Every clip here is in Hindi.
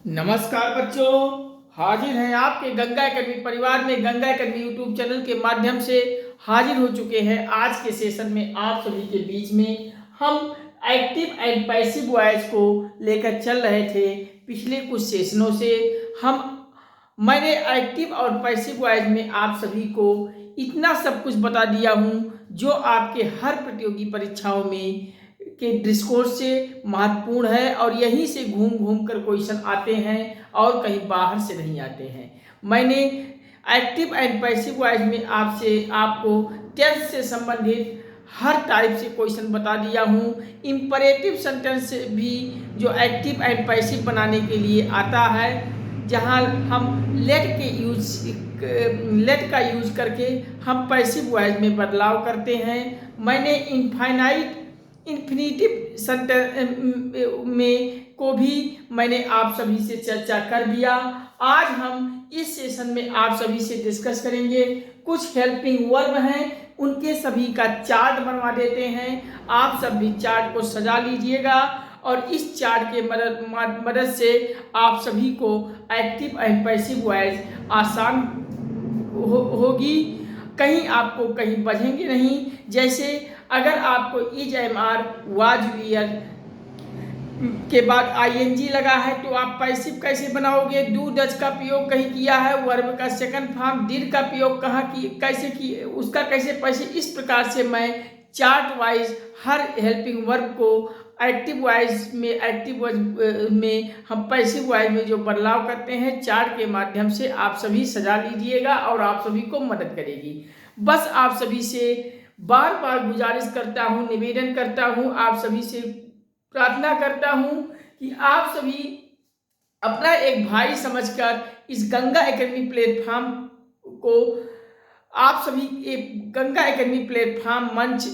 नमस्कार बच्चों, हाजिर हैं आपके गंगा एकेडमी परिवार में। गंगा एकेडमी यूट्यूब चैनल के माध्यम से हाजिर हो चुके हैं। आज के सेशन में आप सभी के बीच में हम एक्टिव एंड पैसिव वॉइस को लेकर चल रहे थे। पिछले कुछ सेशनों से मैंने एक्टिव और पैसिव वॉइस में आप सभी को इतना सब कुछ बता दिया हूँ जो आपके हर प्रतियोगी परीक्षाओं में के दृष्टिकोण से महत्वपूर्ण है और यहीं से घूम घूम कर क्वेश्चन आते हैं और कहीं बाहर से नहीं आते हैं। मैंने एक्टिव एंड पैसिव वॉइस में आपको टेंस से संबंधित हर टाइप से क्वेश्चन बता दिया हूँ। इंपरेटिव सेंटेंस भी जो एक्टिव एंड पैसिव बनाने के लिए आता है, जहाँ हम लेट का यूज करके हम पैसिव वॉइस में बदलाव करते हैं। मैंने इन्फिनिटिव सेंटेंस में को भी मैंने आप सभी से चर्चा कर दिया। आज हम इस सेशन में आप सभी से डिस्कस करेंगे। कुछ हेल्पिंग वर्ब हैं, उनके सभी का चार्ट बनवा देते हैं। आप सब भी चार्ट को सजा लीजिएगा और इस चार्ट के मदद से आप सभी को एक्टिव एंड पैसिव वॉइस आसान होगी। कहीं आपको कहीं बझेंगे नहीं। जैसे अगर आपको is am are was were के बाद आईएनजी लगा है तो आप पैसिव कैसे बनाओगे। डू डज का प्रयोग कहीं किया है, वर्ब का सेकंड फॉर्म डिड का प्रयोग कहाँ कैसे की, उसका कैसे पैसिव। इस प्रकार से मैं चार्ट वाइज हर हेल्पिंग वर्ब को एक्टिव वॉइस में हम पैसिव वॉइस में जो बदलाव करते हैं चार्ट के माध्यम से आप सभी सजा लीजिएगा और आप सभी को मदद करेगी। बस आप सभी से बार बार गुजारिश करता हूँ, निवेदन करता हूँ, आप सभी से प्रार्थना करता हूँ कि आप सभी अपना एक भाई समझकर इस गंगा एकेडमी प्लेटफॉर्म को, आप सभी एक गंगा एकेडमी प्लेटफॉर्म मंच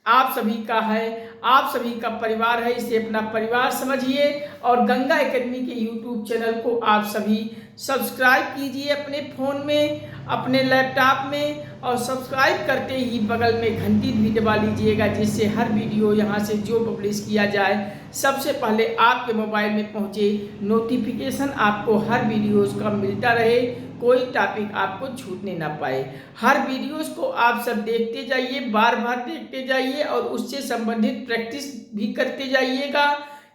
आप सभी का है, आप सभी का परिवार है, इसे अपना परिवार समझिए और गंगा एकेडमी के यूट्यूब चैनल को आप सभी सब्सक्राइब कीजिए अपने फ़ोन में, अपने लैपटॉप में, और सब्सक्राइब करते ही बगल में घंटी भी दबा लीजिएगा, जिससे हर वीडियो यहाँ से जो पब्लिश किया जाए सबसे पहले आपके मोबाइल में पहुँचे। नोटिफिकेशन आपको हर वीडियोज़ का मिलता रहे, कोई टॉपिक आपको छूटने ना पाए। हर वीडियोस को आप सब देखते जाइए, बार बार देखते जाइए और उससे संबंधित प्रैक्टिस भी करते जाइएगा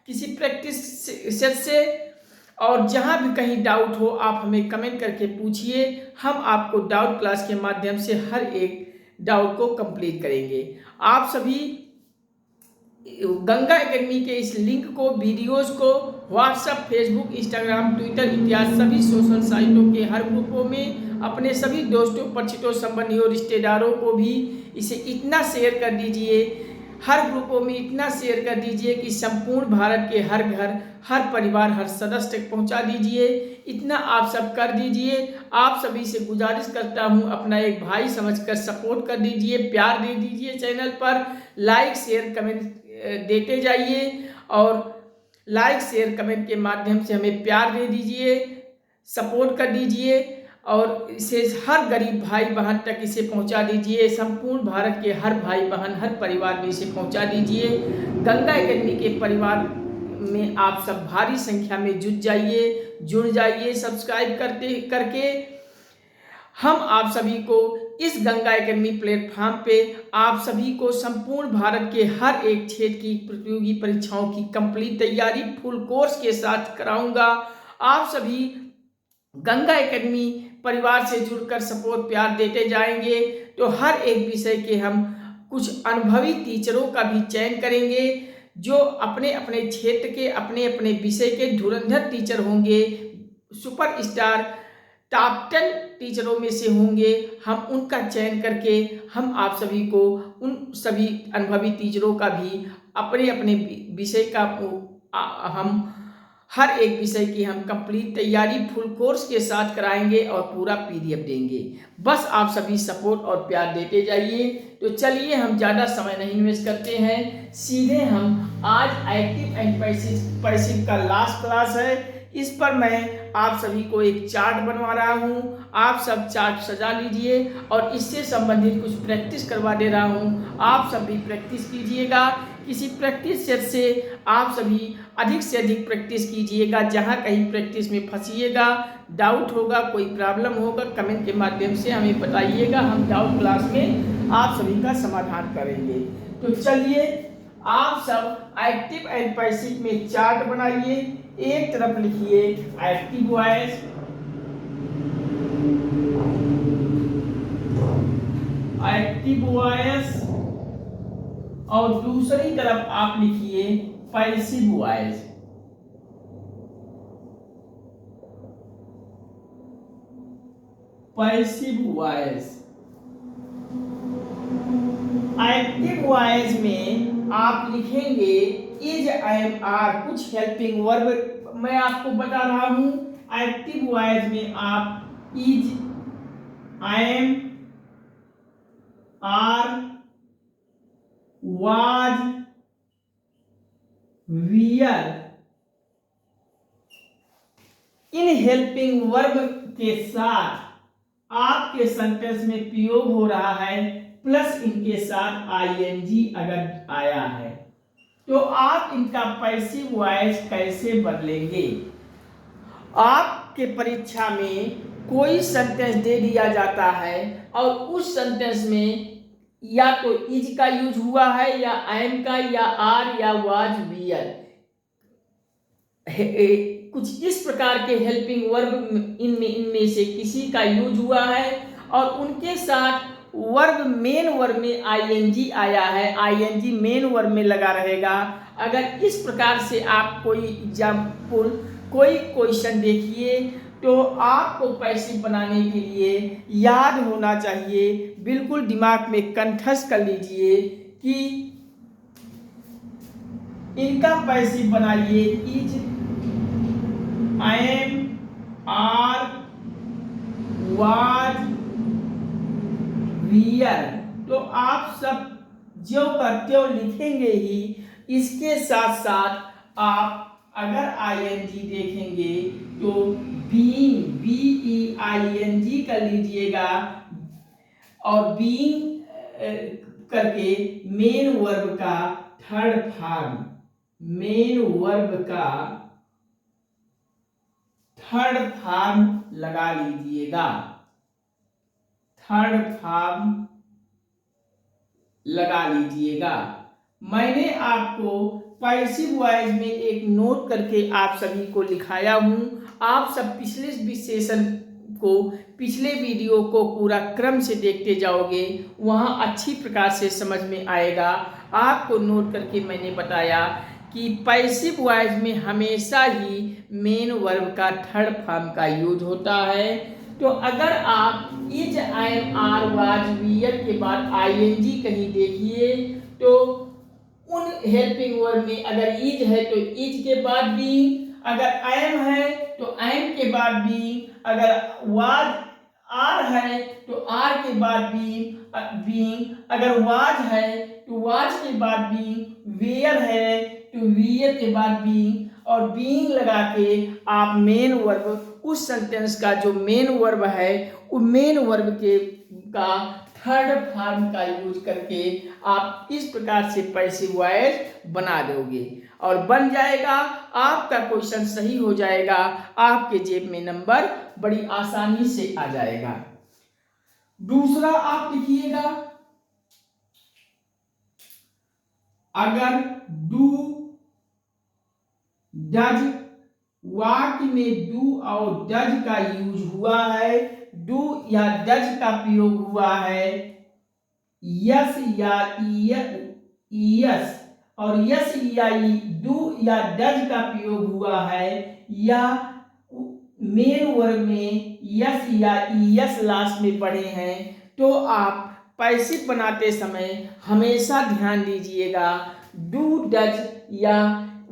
किसी प्रैक्टिस सेट से। और जहां भी कहीं डाउट हो आप हमें कमेंट करके पूछिए, हम आपको डाउट क्लास के माध्यम से हर एक डाउट को कंप्लीट करेंगे। आप सभी गंगा एकेडमी के इस लिंक को, वीडियोस को व्हाट्सएप, फेसबुक, इंस्टाग्राम, ट्विटर इत्यादि सभी सोशल साइटों के हर ग्रुपों में अपने सभी दोस्तों, परिचितों, संबंधियों, रिश्तेदारों को भी इसे इतना शेयर कर दीजिए, हर ग्रुपों में इतना शेयर कर दीजिए कि संपूर्ण भारत के हर घर, हर परिवार, हर सदस्य तक पहुंचा दीजिए। इतना आप सब कर दीजिए। आप सभी से गुजारिश करता हूं, अपना एक भाई समझकर सपोर्ट कर दीजिए, प्यार दे दीजिए। चैनल पर लाइक, शेयर, कमेंट देते जाइए और लाइक, शेयर, कमेंट के माध्यम से हमें प्यार दे दीजिए, सपोर्ट कर दीजिए और इसे हर गरीब भाई बहन तक इसे पहुंचा दीजिए। संपूर्ण भारत के हर भाई बहन, हर परिवार में इसे पहुंचा दीजिए। गंगा एकेडमी के परिवार में आप सब भारी संख्या में जुड़ जाइए सब्सक्राइब करके। हम आप सभी को इस गंगा एकेडमी प्लेटफॉर्म पे आप सभी को संपूर्ण भारत के हर एक क्षेत्र की प्रतियोगी परीक्षाओं की कंप्लीट तैयारी फुल कोर्स के साथ कराऊंगा। आप सभी गंगा एकेडमी परिवार से जुड़कर सपोर्ट प्यार देते जाएंगे तो हर एक विषय के हम कुछ अनुभवी टीचरों का भी चयन करेंगे, जो अपने अपने क्षेत्र के, अपने अपने विषय के धुरंधर टीचर होंगे, सुपरस्टार टॉप 10 टीचरों में से होंगे। हम उनका चयन करके हम आप सभी को उन सभी अनुभवी टीचरों का भी अपने अपने विषय का हम हर एक विषय की हम कंप्लीट तैयारी फुल कोर्स के साथ कराएंगे और पूरा पीडीएफ देंगे। बस आप सभी सपोर्ट और प्यार देते जाइए। तो चलिए हम ज़्यादा समय नहीं वेस्ट करते हैं, सीधे हम आज एक्टिव एंड पैसिव का लास्ट क्लास है, इस पर मैं आप सभी को एक चार्ट बनवा रहा हूँ। आप सब चार्ट सजा लीजिए और इससे संबंधित कुछ प्रैक्टिस करवा दे रहा हूँ। आप सब भी प्रैक्टिस कीजिएगा किसी प्रैक्टिस सेट से आप सभी अधिक से अधिक प्रैक्टिस कीजिएगा। जहां कहीं प्रैक्टिस में फंसिएगा, डाउट होगा, कोई प्रॉब्लम होगा, कमेंट के माध्यम से हमें बताइएगा। हम डाउट क्लास में आप सभी का समाधान करेंगे। तो चलिए आप सब एक्टिव एंड पैसिव में चार्ट बनाइए। एक तरफ लिखिए एक्टिव वॉइस, और दूसरी तरफ आप लिखिए पैसिव वॉइस। एक्टिव वॉइस में आप लिखेंगे इज, आई एम, आर, कुछ हेल्पिंग वर्ब मैं आपको बता रहा हूं। एक्टिव वॉइस में आप is, I am, are, was, were, इन हेल्पिंग वर्ब के साथ आपके सेंटेंस में प्रयोग हो रहा है, प्लस इनके साथ आईएनजी अगर आया है, तो आप इनका पैसिव वॉइस कैसे बदलेंगे। आपके परीक्षा में कोई सेंटेंस दे दिया जाता है और उस सेंटेंस में या तो इज का यूज हुआ है, या एम का, या आर, या वाज, वियर, कुछ इस प्रकार के हेल्पिंग वर्ब इनमें से किसी का यूज हुआ है और उनके साथ वर्ब मेन वर्ब में आईएनजी आया है, आईएनजी मेन वर्ब में लगा रहेगा। अगर इस प्रकार से आप कोई एग्जाम्पल, कोई क्वेश्चन देखिए, तो आपको पैसिव बनाने के लिए याद होना चाहिए, बिल्कुल दिमाग में कंठस्थ कर लीजिए कि इनका पैसिव बनाइए is, I am, are, was, were. तो आप सब जो करते हो लिखेंगे ही, इसके साथ साथ आप अगर आईएनजी देखेंगे तो बीइंग, BEING कर लीजिएगा, और बीइंग करके मेन वर्ब का थर्ड फॉर्म, मेन वर्ब का थर्ड फॉर्म लगा लीजिएगा, थर्ड फॉर्म लगा लीजिएगा। मैंने आपको पैसिव वॉइस में एक नोट करके आप सभी को लिखाया हूं। आप सब पिछले सेशन को, पिछले वीडियो को पूरा क्रम से देखते जाओगे, वहां अच्छी प्रकार से समझ में आएगा। आपको नोट करके मैंने बताया कि पैसिव वॉइस में हमेशा ही मेन वर्ब का थर्ड फॉर्म का यूज होता है। तो अगर आप is, I am, are, was, were के बाद आईएनजी कहीं देखिए, तो उन हेल्पिंग वर्ब में अगर इज है तो इज के बाद बीइंग, अगर एम है तो एम के बाद बीइंग, अगर वाज, आर है तो आर के बाद बीइंग, अगर वाज है तो वाज के बाद बीइंग, वेयर है तो वियर के बाद बीइंग, और बीइंग लगा के आप मेन वर्ब, उस सेंटेंस का जो मेन वर्ब है, वो मेन वर्ब के का थर्ड फॉर्म का यूज करके आप इस प्रकार से पैसिव वॉइस बना दोगे और बन जाएगा। आपका क्वेश्चन सही हो जाएगा, आपके जेब में नंबर बड़ी आसानी से आ जाएगा। दूसरा आप लिखिएगा, अगर डू, डज, वाक्य में डू और डज का यूज हुआ है, डू या डज का प्रयोग हुआ है, यस या यस, और यस या डू या डज का प्रयोग हुआ है, या मेन वर्ब में यस या यस लास्ट में पढ़े हैं, तो आप पैसिव बनाते समय हमेशा ध्यान दीजिएगा, डू, डज या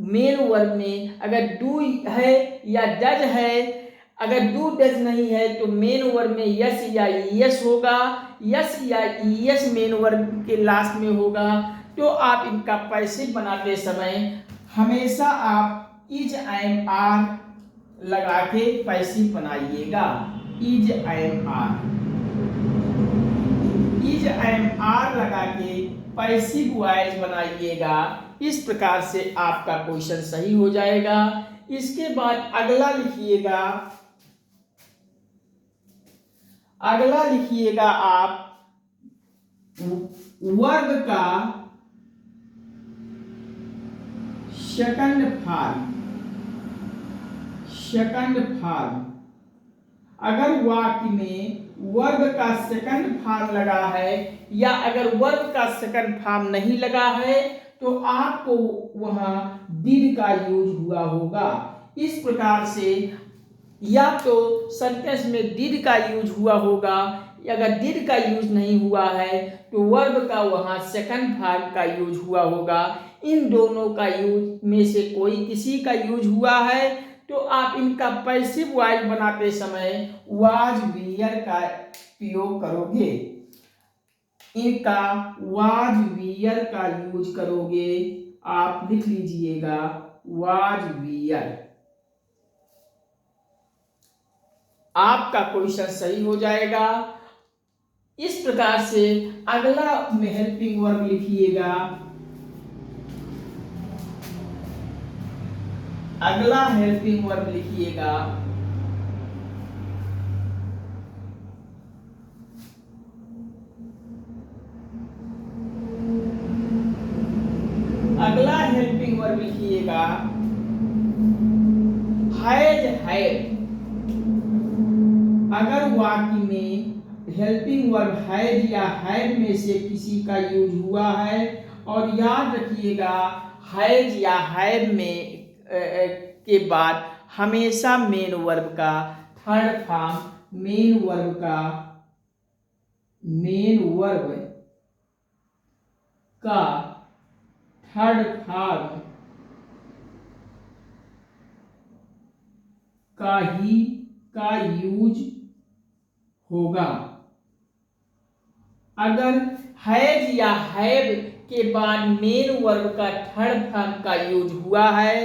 मेन वर्ब में अगर डू है या डज है, अगर डू डज नहीं है तो मेन वर्ब में यस या यस होगा, यस या यस मेन वर्ब के लास्ट में होगा। तो आप इनका पैसिव बनाते समय हमेशा आप इज, आई एम, आर लगा के पैसिव बनाइएगा, is, I am, are, is, I am, are लगा के पैसिव वॉइस बनाइएगा। इस प्रकार से आपका क्वेश्चन सही हो जाएगा। इसके बाद अगला लिखिएगा आप वर्ग का सेकंड फॉर्म। अगर वाक्य में वर्ग का सेकंड फॉर्म लगा है या अगर वर्ग का सेकंड फॉर्म नहीं लगा है तो आपको वहां डिड का यूज हुआ होगा। इस प्रकार से या तो सेंटेंस में डिड का यूज हुआ होगा, अगर डिड का यूज नहीं हुआ है तो वर्ब का वहां सेकंड फॉर्म का यूज हुआ होगा। इन दोनों का यूज में से कोई किसी का यूज हुआ है तो आप इनका पैसिव वॉइस बनाते समय वाज वियर का प्रयोग करोगे, इनका वाज वियर का यूज करोगे। आप लिख लीजिएगा वाज वियर। आपका क्वेश्चन सही हो जाएगा। इस प्रकार से अगला हेल्पिंग वर्ब लिखिएगा। अगला हेल्पिंग वर्ब लिखिएगा हैज। अगर वाक्य में हेल्पिंग वर्ब हैज या हैव में से किसी का यूज हुआ है, और याद रखिएगा हैज या हैव में के बाद हमेशा मेन वर्ब का थर्ड फॉर्म मेन वर्ब का थर्ड फॉर्म का यूज होगा। अगर हैज या हैव के बाद मेन वर्ब का थर्ड फॉर्म का यूज हुआ है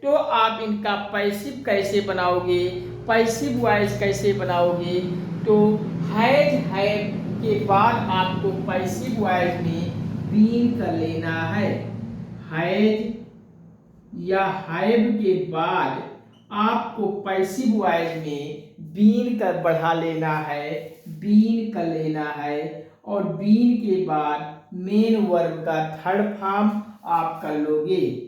तो आप इनका पैसिव कैसे बनाओगे, पैसिव वॉइस कैसे बनाओगे, तो हैज हैव के बाद आपको पैसिव वॉइस में बीन कर लेना है। हैज या हैव के बाद आपको पैसिव वॉइस में बीन कर बढ़ा लेना है, बीन कर लेना है, और बीन के बाद मेन वर्ब का थर्ड फॉर्म आप कर लोगे।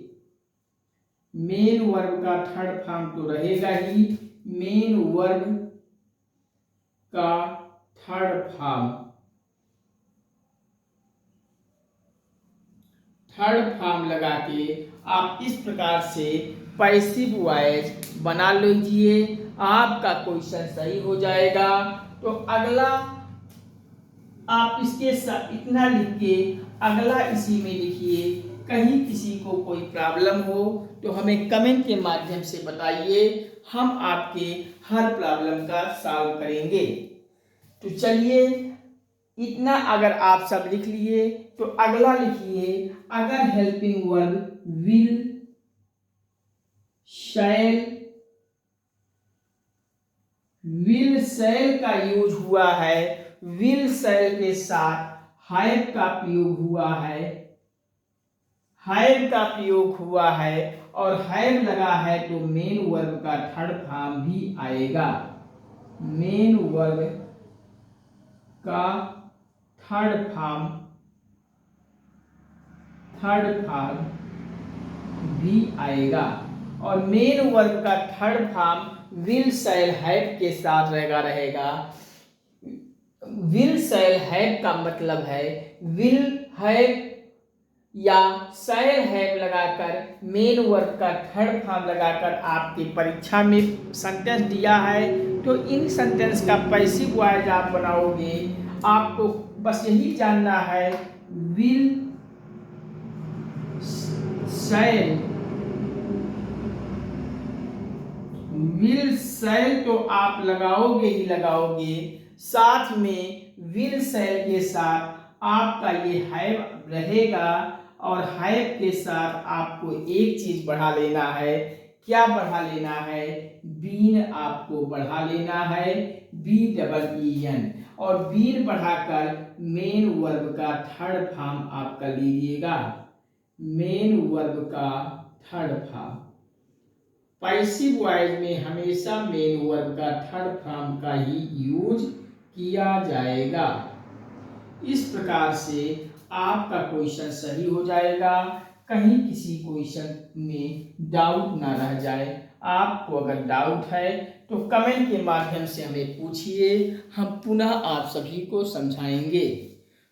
मेन वर्ब का थर्ड फॉर्म तो रहेगा ही, मेन वर्ब का थर्ड फॉर्म लगा के आप इस प्रकार से पैसिव वॉइस बना लीजिए। आपका क्वेश्चन सही हो जाएगा। तो अगला आप इसके साथ इतना लिख के अगला इसी में लिखिए। कहीं किसी को कोई प्रॉब्लम हो तो हमें कमेंट के माध्यम से बताइए, हम आपके हर प्रॉब्लम का सॉल्व करेंगे। तो चलिए इतना अगर आप सब लिख लिए तो अगला लिखिए। अगर हेल्पिंग वर्ब विल, शैल का यूज हुआ है, विल शैल के साथ हैव का प्रयोग हुआ है, और हैव लगा है तो मेन वर्ब का थर्ड फॉर्म भी आएगा। मेन वर्ब का थर्ड फॉर्म भी आएगा, और मेन वर्ब का third form will shall have के साथ रहेगा। विल शैल हैव का मतलब है विल हैव या शैल हैव लगाकर मेन वर्ब का थर्ड फॉर्म लगाकर आपकी परीक्षा में सेंटेंस दिया है तो इन सेंटेंस का पैसिव वॉइस आप बनाओगे। आपको बस यही जानना है विल शैल तो आप लगाओगे ही लगाओगे, साथ में विल शैल के साथ आपका ये हैव रहेगा, और हैव के साथ आपको एक चीज बढ़ा लेना है। क्या बढ़ा लेना है? बीन आपको बढ़ा लेना है, BEEN, और बीन बढ़ाकर मेन वर्ब का थर्ड फॉर्म आप कर लीजिएगा। मेन वर्ब का थर्ड फॉर्म। पैसिव वॉइस में हमेशा मेन वर्ब का थर्ड फॉर्म का ही यूज किया जाएगा। इस प्रकार से आपका क्वेश्चन सही हो जाएगा, कहीं किसी क्वेश्चन में डाउट ना रह जाए। आपको अगर डाउट है तो कमेंट के माध्यम से हमें पूछिए, हम पुनः आप सभी को समझाएंगे।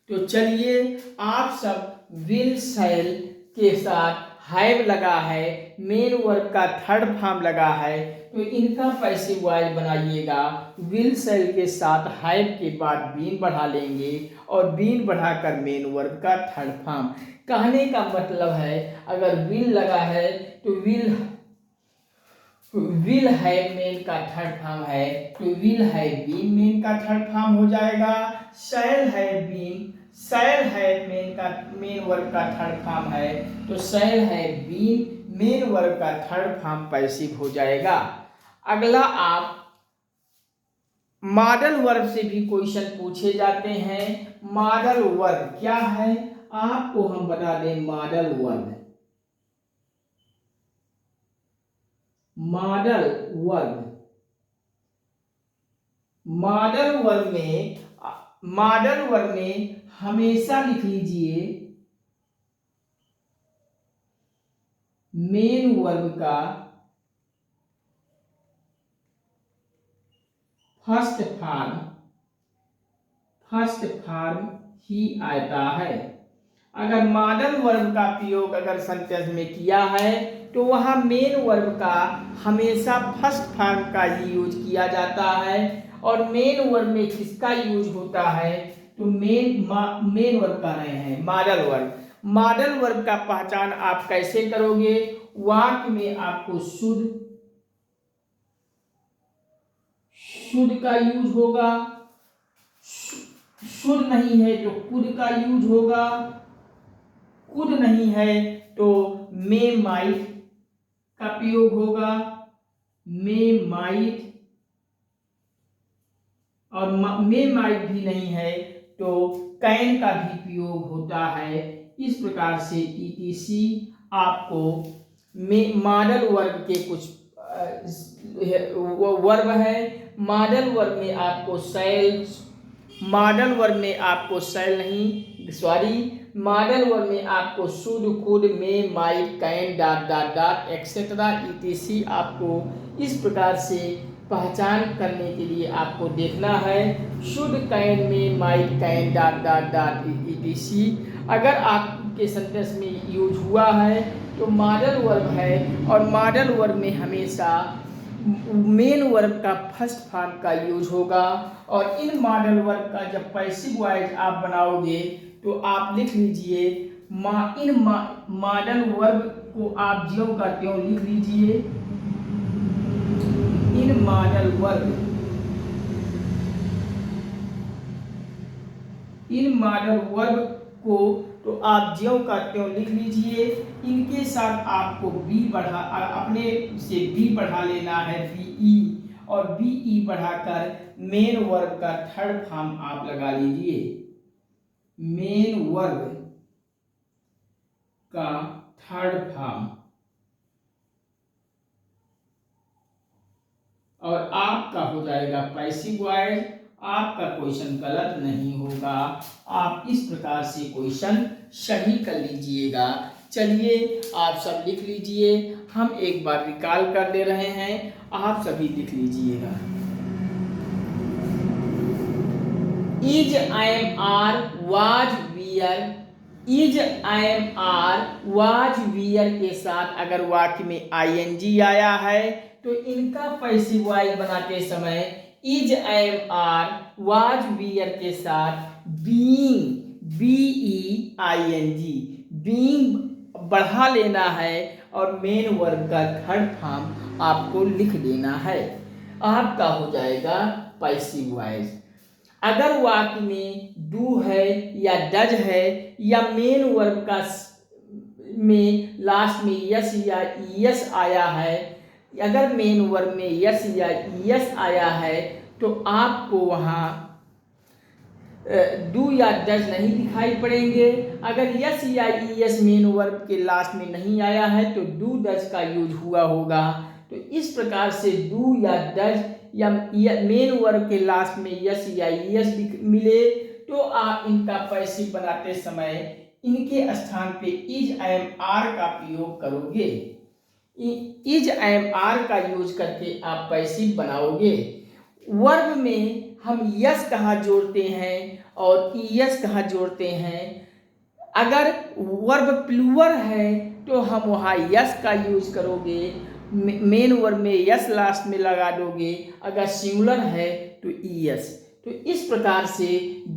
तो चलिए, आप सब विल शैल के साथ हैव लगा है, मेन वर्ब का थर्ड फॉर्म लगा है, तो इनका पैसिव वॉइस बनाइएगा। विल शैल के साथ हैव के बाद बीन बढ़ा लेंगे और बीन बढ़ाकर मेन वर्ब का थर्ड फॉर्म। कहने का मतलब है, अगर विल लगा है तो विल हैव मेन का थर्ड फॉर्म है, तो विल हैव बीन मेन का थर्ड फॉर्म हो जाएगा। Shall have been, shall have main verb का थर्ड फॉर्म है, तो shall have been main verb का थर्ड फॉर्म पैसिव हो जाएगा। अगला, आप मॉडल वर्ब से भी क्वेश्चन पूछे जाते हैं। मॉडल वर्ब क्या है, आपको हम बता दें। Modal verb, modal verb, modal verb में हमेशा लिख लीजिए मेन वर्ब का फर्स्ट फॉर्म ही आता है। अगर मॉडल वर्ब का प्रयोग अगर सेंटेंस में किया है तो वहाँ मेन वर्ब का हमेशा फर्स्ट फॉर्म का ही यूज किया जाता है। और मेन वर्ब में किसका यूज होता है, तो मेन वर्ब कर रहे हैं मॉडल वर्ब। मॉडल वर्ब का पहचान आप कैसे करोगे, वाक्य में आपको शुड का यूज होगा, शुड नहीं है तो कुड का यूज होगा, कुड नहीं है तो मे माइट का प्रयोग होगा, मे माइट, और मे माइट भी नहीं है तो कैन का भी प्रयोग होता है। इस प्रकार से ईटीसी आपको मॉडल वर्ब के कुछ वर्ब है। मॉडल वर्ब में आपको शैल, मॉडल वर्ब में आपको शैल नहीं, सॉरी, मॉडल वर्ब में आपको should, could, may, might, can, dot dot dot etcetera etc आपको इस प्रकार से पहचान करने के लिए आपको देखना है। Should, can, may, might, can, dot dot dot etc अगर आपके सेंटेंस में यूज हुआ है तो मॉडल वर्ब है। और मॉडल वर्ब में हमेशा मेन वर्ब का फर्स्ट फॉर्म का यूज होगा। और इन मॉडल वर्ब का जब पैसिव वॉइस आप बनाओगे तो आप लिख लीजिए, इन मॉडल वर्ब को आप ज्यों का त्यों लिख लीजिए। इन मॉडल वर्ब को तो आप ज्यों का त्यों लिख लीजिए। इनके साथ आपको अपने से बी बढ़ा लेना है, बीई, और बीई बढ़ाकर मेन वर्ब का थर्ड फॉर्म आप लगा लीजिए। मेन वर्ब का थर्ड फॉर्म, और आपका हो जाएगा पैसिव वॉइस। आपका क्वेश्चन गलत नहीं होगा, आप इस प्रकार से क्वेश्चन सही कर लीजिएगा। चलिए, आप सब लिख लीजिए, हम एक बार रिकॉल कर दे रहे हैं, आप सभी लिख लीजिएगा। Is, I am, are, was, were. Is, I am, are, was, were के साथ अगर वाक्य में आईएनजी आया है तो इनका पैसिव वॉइस बनाते समय is, I am, are, was, were के साथ बीइंग, बीईआईएनजी, बीइंग बढ़ा लेना है और मेन वर्ब का थर्ड फॉर्म आपको लिख देना है। आपका हो जाएगा पैसिव वॉइस। अगर वाक्य में डू है या डज है या मेन वर्ब का में लास्ट में यस या यस आया है, अगर मेन वर्ब में यस या यस आया है तो आपको वहाँ डू या डज नहीं दिखाई पड़ेंगे। अगर यस या ईएस मेन वर्ब के लास्ट में नहीं आया है तो डू डज का यूज हुआ होगा। तो इस प्रकार से डू या डज या मेन वर्ब के लास्ट में यस या ईएस मिले तो आप इनका पैसिव बनाते समय इनके स्थान पे इज एम आर का प्रयोग करोगे। इज एम आर का यूज करके आप पैसिव बनाओगे। वर्ब में हम यस कहाँ जोड़ते हैं और ईएस कहाँ जोड़ते हैं। अगर वर्ब प्लूरल है तो हम वहाँ यस का यूज करोगे, मेन वर्ब में यस लास्ट में लगा दोगे। अगर सिंगुलर है तो ईएस। तो इस प्रकार से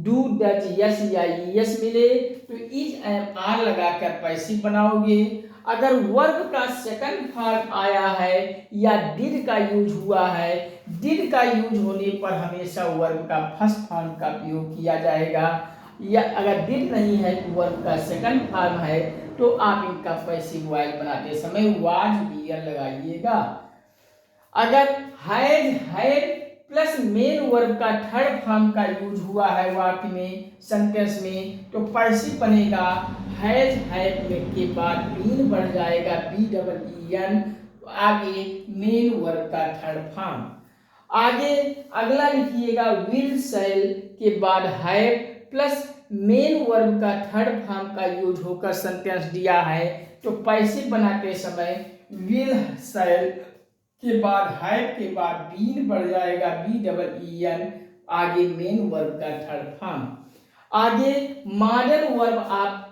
डू डज यस या ईएस मिले तो इज एम आर लगाकर पैसिव बनाओगे। अगर वर्ब का सेकंड फॉर्म आया है या डिड का यूज हुआ है, डिड का यूज होने पर हमेशा वर्ब का फर्स्ट फॉर्म का प्रयोग किया जाएगा। या अगर डिड नहीं है तो वर्ब का सेकंड फॉर्म है तो आप इनका पैसिव वॉइस बनाते समय वाज वियर लगाइएगा। अगर has had plus main verb का थर्ड फॉर्म का यूज हुआ है वाक्य में, सेंटेंस में, तो पैसिव बनेगा हैज हैड के बाद बीन बढ़ जाएगा BEEN, आगे मेन वर्ब का थर्ड फॉर्म। आगे अगला लिखिएगा विल शैल के बाद हैव प्लस मेन वर्ब का थर्ड फॉर्म का यूज होकर सेंटेंस दिया है तो पैसिव बनाते समय विल शैल के बाद हैव के बाद बीन बढ़ जाएगा BEEN, आगे मेन वर्ब का थर्ड फॉर्म। आगे मॉडल वर्ब आप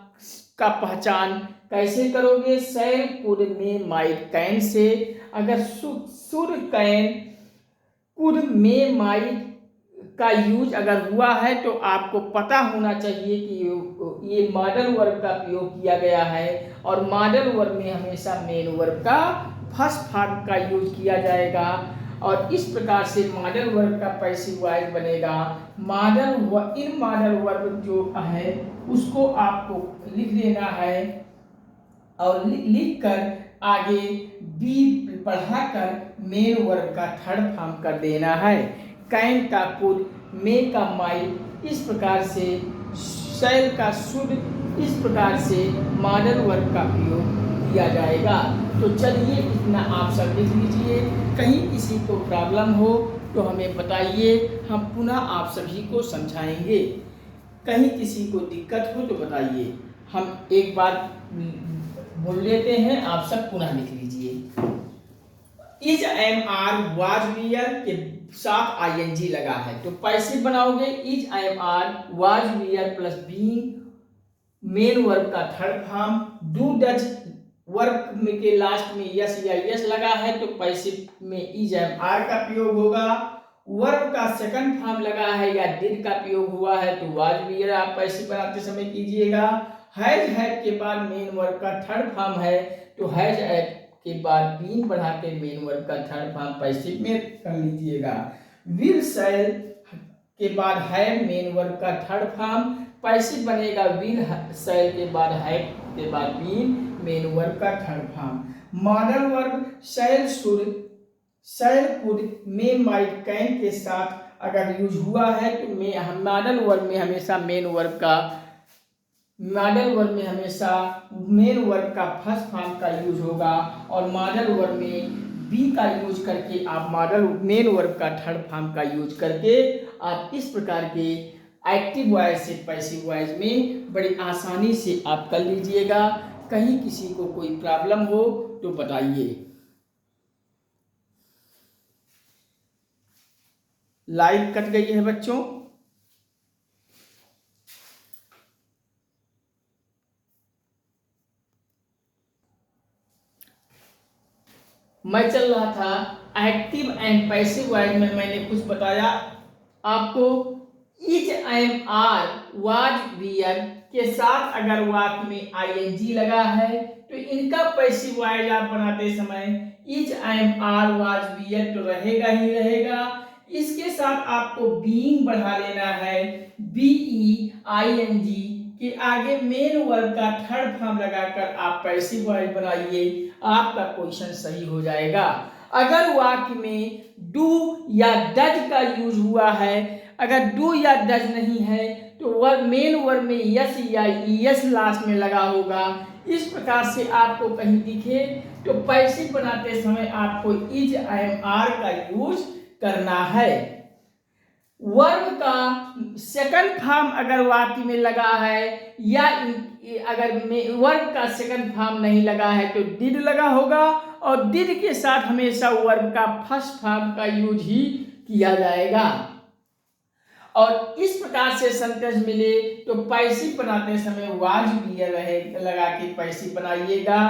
का पहचान कैसे करोगे। शैल कुड में माइट कैन से। अगर शुड कैन कुड में माइट का यूज अगर हुआ है तो आपको पता होना चाहिए कि ये मॉडल वर्ब का प्रयोग किया गया है और मॉडल वर्ब में हमेशा मेन वर्ब का फर्स्ट फॉर्म का यूज किया जाएगा और इस प्रकार से मॉडल वर्ब का पैसिव वॉइस बनेगा। इन मॉडल वर्ब जो है उसको आपको लिख लेना है और लिख कर आगे बी बढ़ाकर मेन वर्ब का थर्ड फॉर्म कर देना है। कैन का कुड, मे का माइट, इस प्रकार से शैल का शुड, इस प्रकार से मॉडल वर्ब का प्रयोग किया जाएगा। तो चलिए इतना आप सब लिख लीजिए। कहीं किसी को प्रॉब्लम हो तो हमें बताइए, हम पुनः आप सभी को समझाएंगे। कहीं किसी को दिक्कत हो तो बताइए। हम एक बार बोल लेते हैं, आप सब पुनः लिख लीजिए। Is am are was were के साथ आईएनजी लगा है तो पैसिव बनाओगे is am are was were plus being main verb का third form. Do does verb में के लास्ट में यस या यस लगा है तो पैसिव में इज एम आर का प्रयोग होगा। वर्ब का सेकंड फॉर्म लगा है या डिड का प्रयोग हुआ है तो वाज वियर आप पैसिव बनाते समय कीजिएगा। हैज हैड के बाद मेन वर्ब का थर्ड फॉर्म है तो हैज हैड के बाद बीन बढ़ा के मेन वर्ब का थर्ड फॉर्म पैसिव में कर लीजिएगा। विल शैल के बाद हैव मेन वर्ब का थर्ड फॉर्म पैसिव बनेगा विल शैल के बाद हैव के बाद बीन मेन वर्ब का third form. Modal verb shall should, shall could, may might can के साथ अगर यूज हुआ है तो मॉडल वर्ब में हमेशा मेन वर्ब का फर्स्ट फॉर्म का यूज होगा और मॉडल वर्ब में बी का यूज करके आप मेन वर्ब का थर्ड फॉर्म का यूज करके आप इस प्रकार के एक्टिव वॉइस से पैसिव वॉइस में बड़ी आसानी से आप कर लीजिएगा। कहीं किसी को कोई प्रॉब्लम हो तो बताइए। लाइट कट गई है बच्चों। मैं चल रहा था एक्टिव एंड पैसिव वॉइस में, मैंने कुछ बताया आपको। Is am are was were के साथ अगर वाक्य में आईएनजी लगा है तो इनका पैसिव वॉइस आप बनाते समय is am are was were तो रहेगा ही रहेगा। इसके साथ आपको बीइंग बढ़ा लेना है BEING के आगे मेन वर्ब का थर्ड फॉर्म लगाकर आप पैसिव वॉइस बनाइए, आपका क्वेश्चन सही हो जाएगा। अगर वाक्य में डू या डज का यूज हुआ है, अगर डू या डज नहीं है तो मेन वर्ब में यस या ईएस लास्ट में लगा होगा। इस प्रकार से आपको कहीं दिखे तो पैसिव बनाते समय आपको इज एम आर का यूज करना है। वर्ब का सेकंड फॉर्म अगर वाक्य में लगा है या अगर वर्ब का सेकंड फॉर्म नहीं लगा है तो डिड लगा होगा, और डिड के साथ हमेशा वर्ब का फर्स्ट फॉर्म का यूज ही किया जाएगा। और इस प्रकार से सेंटेंस मिले तो पैसिव बनाते समय वाज भी लगा के पैसिव बनाइएगा।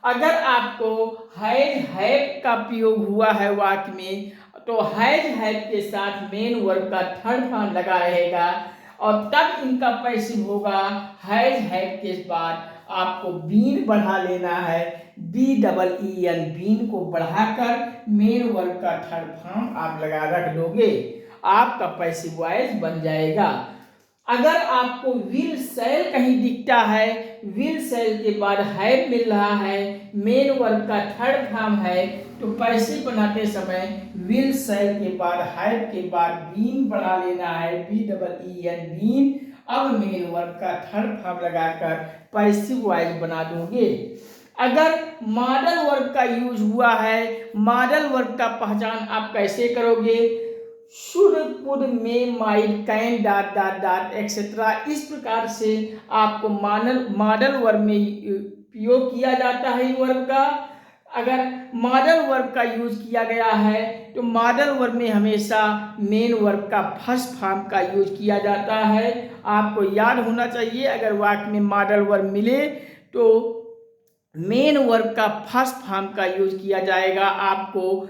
अगर आपको हैज हैव का प्रयोग हुआ है वाक्य में तो हैज हैव के साथ मेन वर्ब का थर्ड फॉर्म लगा रहेगा, और तब इनका पैसिव होगा हैज हैव के बाद आपको बीन बढ़ा लेना है, BEEN बीन को बढ़ाकर मेन वर्ब का थर्ड फॉर्म आप लगा रख लोगे, आपका पैसिव वॉइस बन जाएगा। अगर आपको विल सेल कहीं दिखता है, विल सेल के बाद हैव मिल रहा है, मेन वर्ब का थर्ड फॉर्म है, तो पैसिव बनाते समय विल सेल के बाद हैव के बाद बीन बढ़ा लेना है, BEEN बीन। अब मेन वर्ब का थर्ड फॉर्म लगाकर पैसिव वॉइस बना दोगे। अगर मॉडल वर्ब का यूज हुआ है, मॉडल वर्ब का पहचान आप कैसे करोगे? Should could may might can dot dot dot etcetera, इस प्रकार से आपको मॉडल वर्ब में प्रयोग किया जाता है वर्ब का। अगर मॉडल वर्ब का यूज किया गया है तो मॉडल वर्ब में हमेशा मेन वर्ब का फर्स्ट फॉर्म का यूज किया जाता है। आपको याद होना चाहिए, अगर वाक्य में मॉडल वर्ब मिले तो मेन वर्ब का फर्स्ट फॉर्म का यूज किया जाएगा। आपको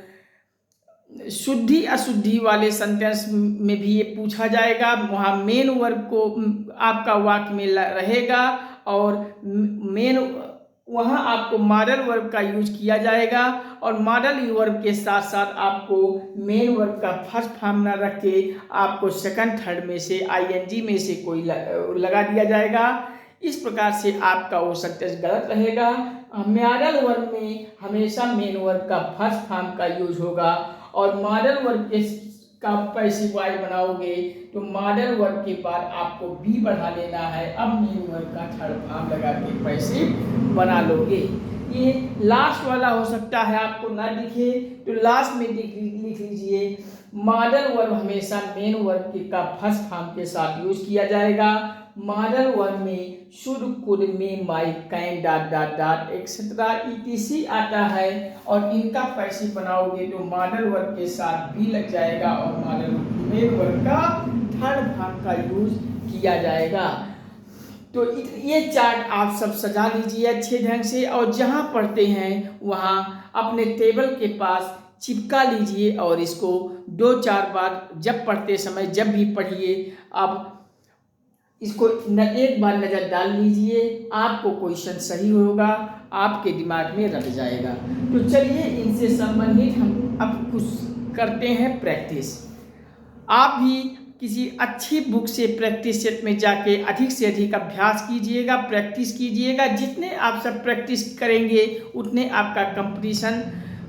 शुद्धि अशुद्धि वाले सेंटेंस में भी ये पूछा जाएगा, वहाँ मेन वर्ब को आपका वाक्य में रहेगा, और मेन वहाँ आपको मॉडल वर्ब का यूज किया जाएगा, और मॉडल वर्ब के साथ साथ आपको मेन वर्ब का फर्स्ट फॉर्म ना रख के आपको सेकंड थर्ड में से आईएनजी में से कोई लगा दिया जाएगा। इस प्रकार से आपका वो सेंटेंस गलत रहेगा। मॉडल वर्ब में हमेशा मेन वर्ब का फर्स्ट फॉर्म का यूज होगा, और मॉडल वर्ब का पैसिव वॉइस बनाओगे तो मॉडल वर्ब के बाद आपको बी बढ़ा लेना है, अब मेन वर्ब का थर्ड फॉर्म लगा के पैसिव बना लोगे। ये लास्ट वाला हो सकता है आपको ना दिखे तो लास्ट में लिख लीजिए, मॉडल वर्ब हमेशा मेन वर्ब का फर्स्ट फॉर्म के साथ यूज किया जाएगा। मॉडल वर्ब में should could may might can dot dot dot etcetera ETC आता है, और इनका पैसिव बनाओगे तो मॉडल वर्ब के साथ भी लग जाएगा और मॉडल मेन वर्ब का थर्ड फॉर्म का यूज किया जाएगा। तो ये चार्ट आप सब सजा लीजिए अच्छे ढंग से, और जहाँ पढ़ते हैं वहाँ अपने टेबल के पास चिपका लीजिए, और इसको 2-4 बार जब पढ़ते समय जब भी पढ़िए आप इसको एक बार नज़र डाल लीजिए, आपको क्वेश्चन सही होगा, आपके दिमाग में रट जाएगा। तो चलिए इनसे संबंधित हम अब कुछ करते हैं प्रैक्टिस। आप भी किसी अच्छी बुक से प्रैक्टिस सेट में जाके अधिक से अधिक अभ्यास कीजिएगा, प्रैक्टिस कीजिएगा। जितने आप सब प्रैक्टिस करेंगे उतने आपका कंपटीशन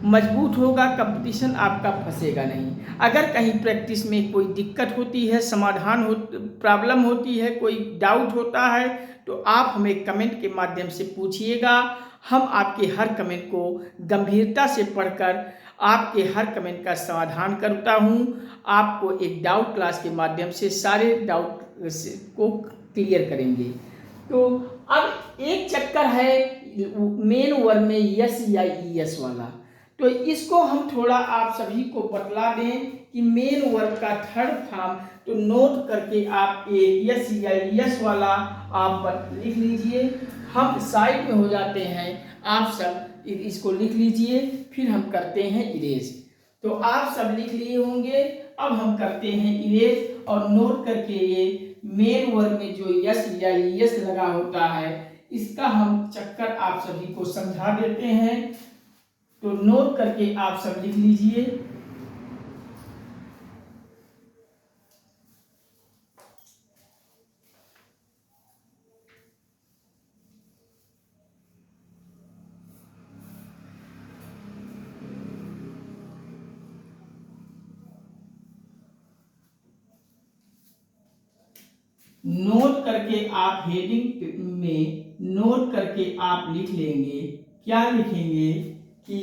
मजबूत होगा, कंपटीशन आपका फंसेगा नहीं। अगर कहीं प्रैक्टिस में कोई दिक्कत होती है, प्रॉब्लम होती है, कोई डाउट होता है तो आप हमें कमेंट के माध्यम से पूछिएगा। हम आपके हर कमेंट को गंभीरता से पढ़कर आपके हर कमेंट का समाधान करता हूँ। आपको एक डाउट क्लास के माध्यम से सारे डाउट को क्लियर करेंगे। तो अब एक चक्कर है मेन वर्ब में यस या ईएस वाला, तो इसको हम थोड़ा आप सभी को बतला दें कि मेन वर्ब का थर्ड फॉर्म, तो नोट करके आप यस या ईएस वाला आप लिख लीजिए। हम साइड में हो जाते हैं, आप सब इसको लिख लीजिए, फिर हम करते हैं इरेज। तो आप सब लिख लिए होंगे, अब हम करते हैं इरेज, और नोट करके ये मेन वर्ब में जो यस या ईएस लगा होता है इसका हम चक्कर आप सभी को समझा देते हैं। तो नोट करके आप सब लिख लीजिए। नोट करके आप हेडिंग में नोट करके आप लिख लेंगे। क्या लिखेंगे कि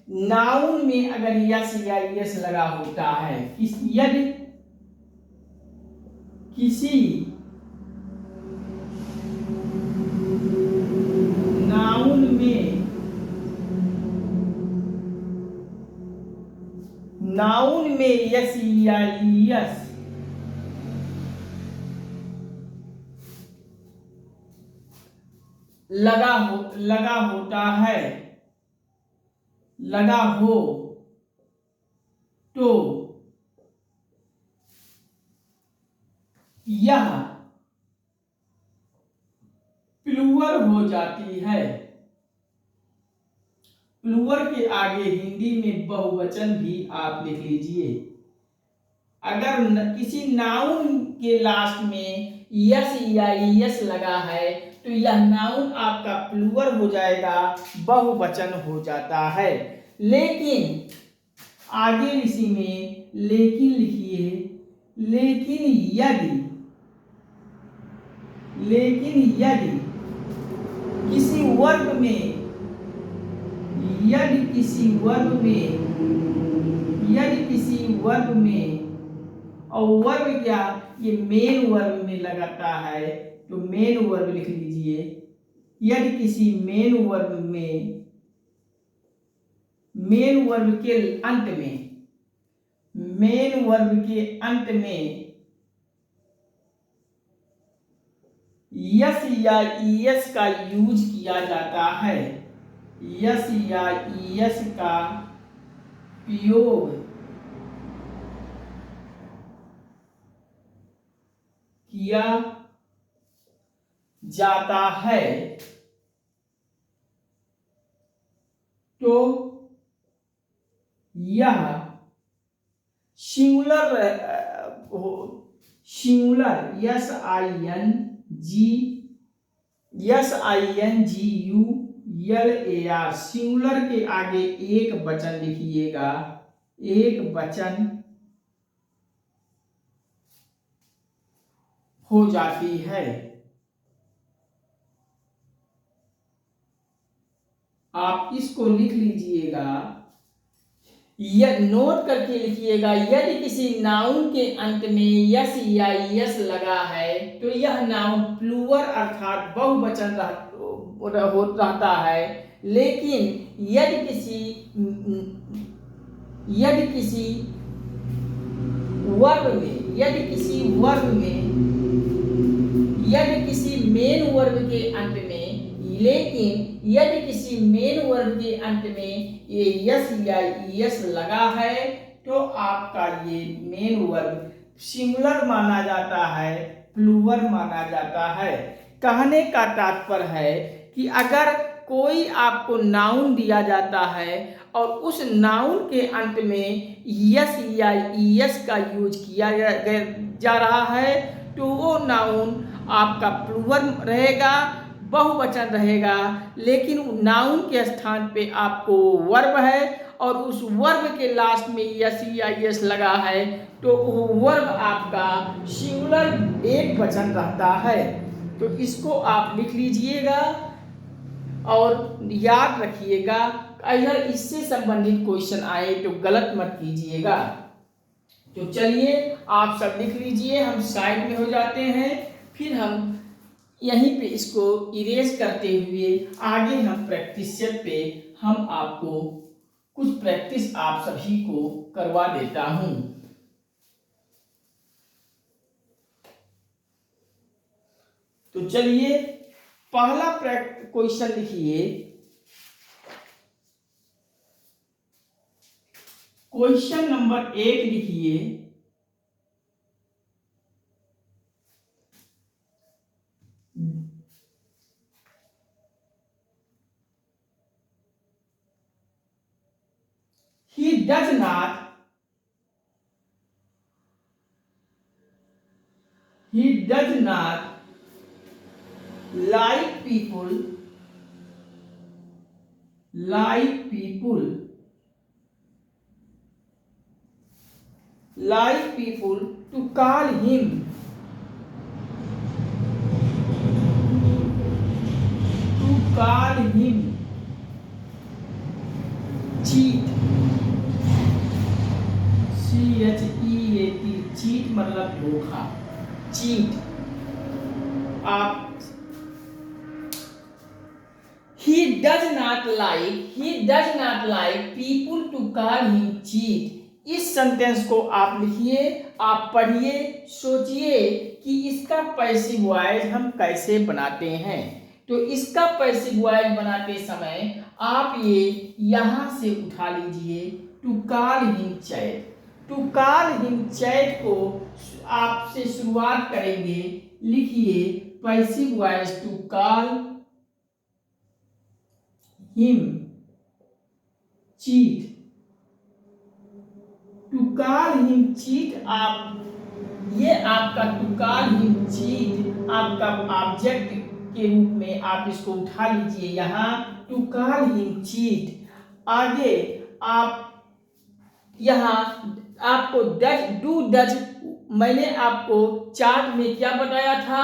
नाउन में अगर यस या यस लगा होता है, यदि किसी नाउन में यस या यस लगा होता है, लगा हो तो यह प्लूरल हो जाती है। प्लूरल के आगे हिंदी में बहुवचन भी आप लिख लीजिए। अगर किसी नाउन के लास्ट में यस या यस लगा है तो यह नाउन आपका प्लूरल हो जाएगा, बहुवचन हो जाता है। लेकिन आगे इसी में लेकिन लिखिए, लेकिन यदि किसी वर्ग में, यदि किसी वर्ग में और वर्ग क्या, ये मेन वर्ग में लगाता है तो मेन वर्ग लिख लीजिए। यदि किसी मेन वर्ग के अंत में यस या यस का यूज किया जाता है, यस या यस का प्रयोग किया जाता है तो यह सिंगुलर SINGULAR सिंगुलर के आगे एक वचन लिखिएगा, एक वचन हो जाती है। आप इसको लिख लीजिएगा, नोट करके लिखिएगा। यदि किसी नाउन के अंत में यस या यस लगा है तो यह नाउन प्लूरल अर्थात बहुवचन रहता है। लेकिन यदि किसी मेन वर्ग के अंत में ये यस या यस लगा है तो आपका ये मेन वर्ग सिंगुलर माना जाता है, प्लूरल माना जाता है। कहने का तात्पर्य है कि अगर कोई आपको नाउन दिया जाता है और उस नाउन के अंत में यस या यस का यूज किया जा रहा है तो वो नाउन आपका प्लूरल रहेगा, बहुवचन रहेगा। लेकिन नाउन के स्थान पे आपको वर्ब है और उस वर्ब के लास्ट में यस या यस लगा है तो वो वर्ब आपका सिंगुलर एक वचन रहता है। तो इसको आप लिख लीजिएगा और याद रखिएगा। अगर इससे संबंधित क्वेश्चन आए तो गलत मत कीजिएगा। तो चलिए आप सब लिख लीजिए, हम साइड में हो जाते हैं, फिर हम यहीं पे इसको इरेज करते हुए आगे हम प्रैक्टिस सेट पे हम आपको कुछ प्रैक्टिस आप सभी को करवा देता हूं। तो चलिए पहला क्वेश्चन लिखिए। क्वेश्चन नंबर 1 लिखिए। He does not like people to call him call him cheat, CHEAT, cheat मतलब धोखा, चीट। आप he does not like people to call him cheat। इस सेंटेंस को आप लिखिए, आप पढ़िए, सोचिए कि इसका पैसिव वॉइस हम कैसे बनाते हैं। तो इसका पैसिव वॉइस बनाते समय आप ये यहां से उठा लीजिए, to call him chat. To call him chat को आपसे शुरुआत करेंगे, लिखिए passive voice to call him cheat. To call him cheat, आप ये आपका टू कॉल हिम चीट आपका ऑब्जेक्ट के रूप में आप इसको उठा लीजिए यहाँ, टू कॉल हिम चीट। आगे आप यहाँ आपको डज, मैंने आपको चार्ट में क्या बताया था,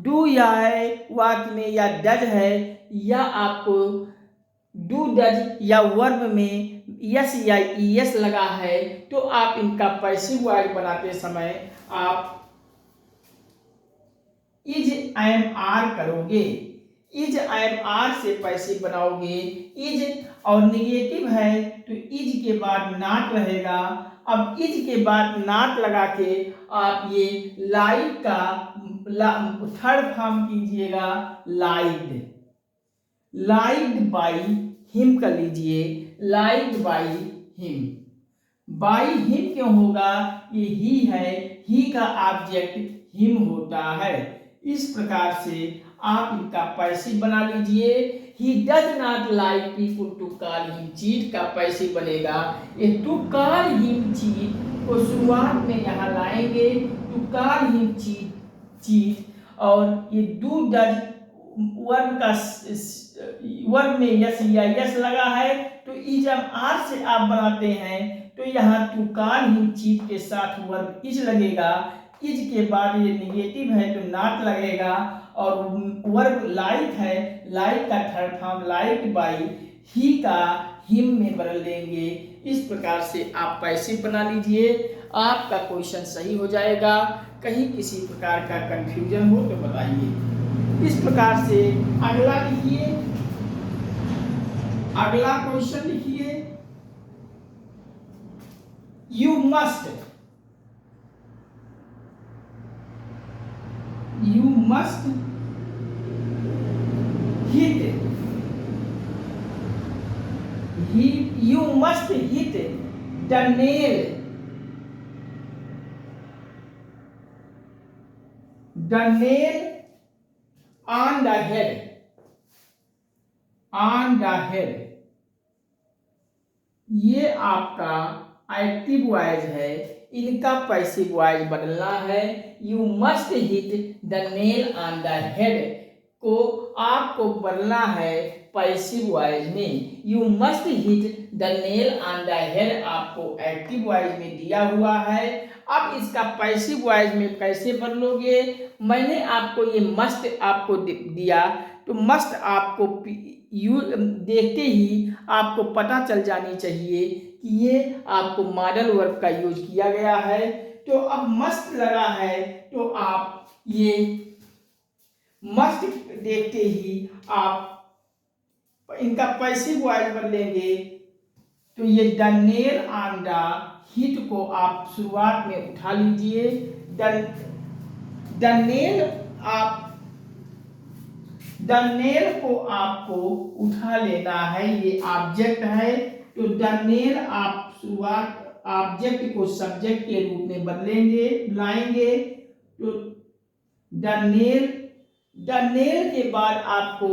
डू या है वाक्य में या डज है, या आपको डू डज या वर्ब में यस या ईएस लगा है, तो आप इनका पैसिव वॉइस बनाते समय आप इज एम आर करोगे। इज एम आर से पैसिव बनाओगे। इज और निगेटिव है तो इज के बाद नॉट रहेगा। अब इज के बाद नॉट लगा के आप ये लाइक का थर्ड फॉर्म कीजिएगा, लाइक्ड। लाइक्ड बाई हिम कर लीजिए, liked by him. By him क्यों होगा, ये ही है, ही का ऑब्जेक्ट हिम होता है। इस प्रकार से आप इनका पैसिव बना लीजिए। He does not like people to call him cheat का पैसिव बनेगा। ये टू कॉल हिम चीट को शुरुआत में यहाँ लाएंगे, टू कॉल हिम चीट, और ये डू डज वर्ब में यस या यस लगा है, तो इज एम आर से आप बनाते हैं, तो यहाँ टू कॉल हिम चीट के साथ वर्ब इज लगेगा। इज के बाद ये निगेटिव है तो नॉट लगेगा, और वर्ब लाइक है, लाइक का थर्ड फॉर्म लाइक बाई ही का हिम में बदल देंगे। इस प्रकार से आप पैसिव बना लीजिए, आपका क्वेश्चन सही हो जाएगा। कहीं किसी प्रकार का कंफ्यूजन हो तो बताइए। इस प्रकार से अगला लिखिए, अगला क्वेश्चन लिखिए, you must hit the nail on the head। ये आपका एक्टिव वॉइस है, इनका पैसिव वॉइस बदलना है। You must hit the nail on the head को आपको बदलना है पैसिव वॉइस में। You must hit the nail on the head आपको एक्टिव वॉइस में दिया हुआ है। अब इसका पैसिव वॉइस में कैसे बदलोगे, मैंने आपको ये मस्ट आपको दिया, तो मस्ट आपको देखते ही आपको पता चल जानी चाहिए कि ये आपको मॉडल वर्ब का यूज किया गया है। तो अब मस्ट लगा है, तो आप ये मस्ट देखते ही आप इनका पैसिव वॉइस बदलेंगे। तो ये the nail on the hit को आप शुरुआत में उठा लीजिए। द नेल को आपको उठा लेना है, ये ऑब्जेक्ट है, तो द नेल आप शुरुआत ऑब्जेक्ट को सब्जेक्ट के रूप में बदलेंगे, लाएंगे। तो द नेल के बाद आपको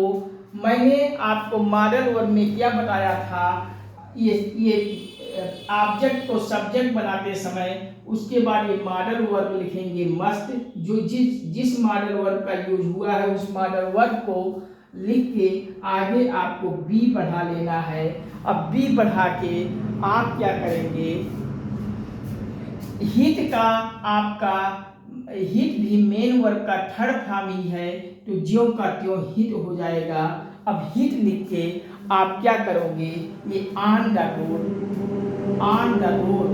मैंने आपको मॉडल वर्ब में क्या बताया था, ये ऑब्जेक्ट को सब्जेक्ट बनाते समय उसके बाद ये मॉडल वर्ब लिखेंगे मस्ट, जो जिस मॉडल वर्ब का यूज हुआ है उस मॉडल वर्ब को लिख के आगे आपको बी बढ़ा लेना है। अब बी बढ़ा के आप क्या करेंगे, हिट का आपका हिट भी मेन वर्ब का थर्ड फॉर्म ही है, तो ज्यों का त्यों हिट हो जाएगा। अब हिट लिख के आप क्या करोगे, ये on the road, on the road,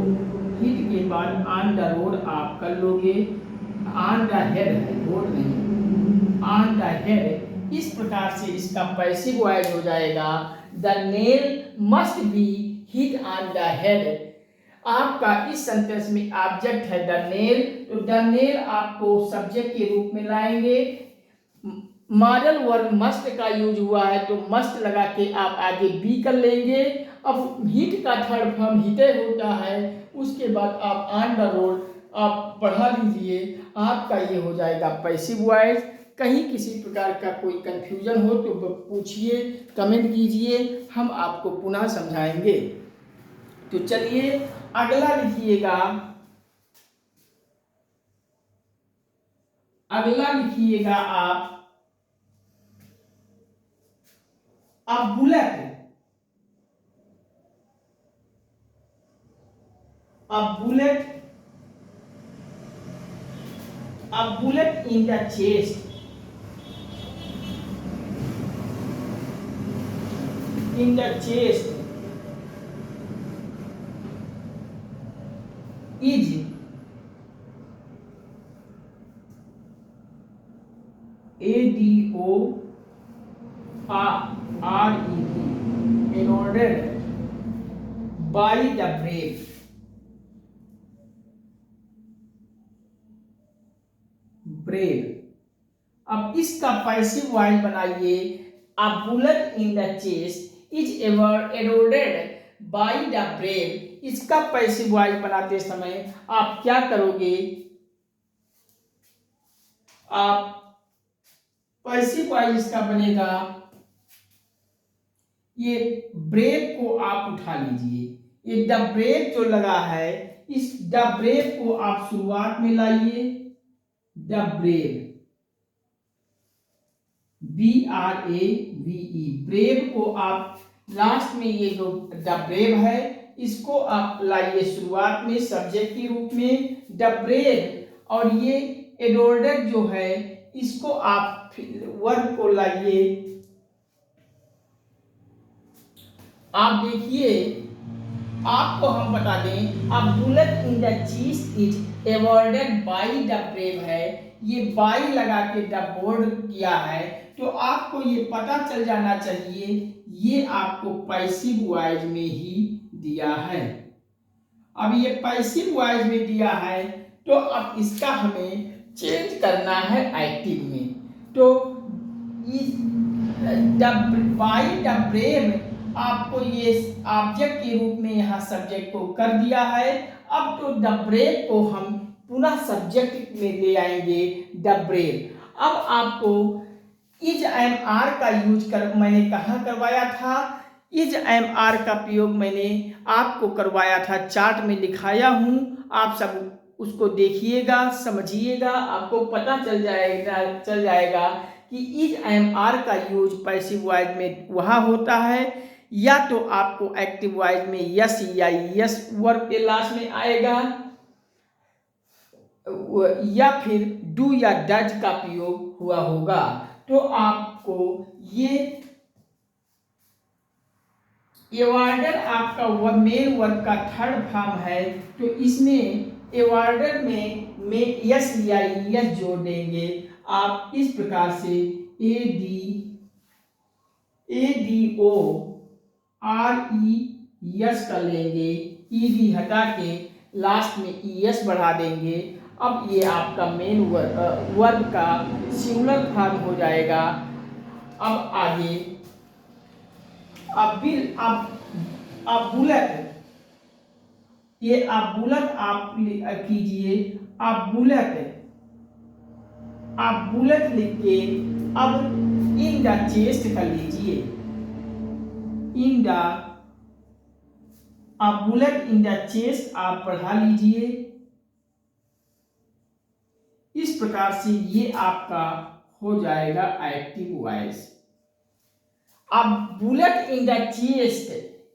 hit के बाद ऑन द रोड आप कर लोगे। ऑन द हेड है, रोड नहीं, ऑन द हेड। इस प्रकार से इसका पैसिव वॉइस हो जाएगा, the nail must be hit on the head. आपका इस सेंटेंस में ऑब्जेक्ट है द नेल, तो द नेल आपको सब्जेक्ट के रूप में लाएंगे। मॉडल वर्ब मस्ट का यूज हुआ है तो मस्ट लगा के आप आगे बी कर लेंगे। अब हिट का थर्ड फॉर्म हिटे होता है, उसके बाद आप ऑन द रोड आप बढ़ा लीजिए, आपका ये हो जाएगा पैसिव वॉइस। कहीं किसी प्रकार का कोई कंफ्यूजन हो तो पूछिए, कमेंट कीजिए, हम आपको पुनः समझाएंगे। तो चलिए अगला लिखिएगा, अगला लिखिएगा आप bullet, bullet, bullet in the chest, in the chest is ADORED, eroded by the brave, brave। अब इसका पैसिव वॉइस बनाइए, a bullet in the chest is eroded by the brave। इसका पैसिव वॉइस बनाते समय आप क्या करोगे, आप पैसिव वॉइस इसका बनेगा, ये ब्रेव को आप उठा लीजिए, ये द ब्रेव जो लगा है, इस द ब्रेव को आप शुरुआत में लाइए, द ब्रेव, BRAVE, ब्रेव को आप लास्ट में, ये जो द ब्रेव है इसको आप लाइए शुरुआत में सब्जेक्ट के रूप में, द ब्रेव। और ये एडोर्डेड जो है इसको आप वर्ब को लाइए। आप देखिए, आपको हम बता दें, अब बुलेट इन द चीज is awarded by the brave है, ये बाई लगा के द बोर्ड किया है, तो आपको ये पता चल जाना चाहिए ये आपको पैसिव वॉइस में ही दिया है। अब ये पैसिव वॉइस में दिया है तो अब इसका हमें चेंज करना है एक्टिव में, तो बाई द ब्रेव आपको ये ऑब्जेक्ट के रूप में यहाँ सब्जेक्ट को कर दिया है। अब तो द ब्रेव को हम पुनः सब्जेक्ट में ले आएंगे, द ब्रेव। अब आपको इज एम आर का यूज कर मैंने कहाँ करवाया था, इज एम आर का प्रयोग मैंने आपको करवाया था, चार्ट में दिखाया हूँ, आप सब उसको देखिएगा, समझिएगा, आपको पता चल जाएगा कि इज एम आर का यूज पैसिव वॉइस में वहाँ होता है, या तो आपको एक्टिव वॉइस में यस या यस वर्ब के लास्ट में आएगा, या फिर डू या डज का प्रयोग हुआ होगा। तो आपको ये एवॉर्डेड आपका मेन वर्ब का थर्ड फॉर्म है, तो इसमें एवॉर्डेड में यस या यस जोड़ देंगे। आप इस प्रकार से ADORE यस कर लेंगे, ED हटा के लास्ट में ES बढ़ा देंगे। अब ये आपका मेन वर्ब का सिंगुलर फॉर्म हो जाएगा। अब आगे अब बुलेट, ये आप बुलेट आप कीजिए, आप बुलेट लिख के अब इन द चेस्ट कर लीजिए, in the bullet in the chest आप पढ़ा लीजिए। इस प्रकार से ये आपका हो जाएगा एक्टिव वॉइस। अब bullet in the chest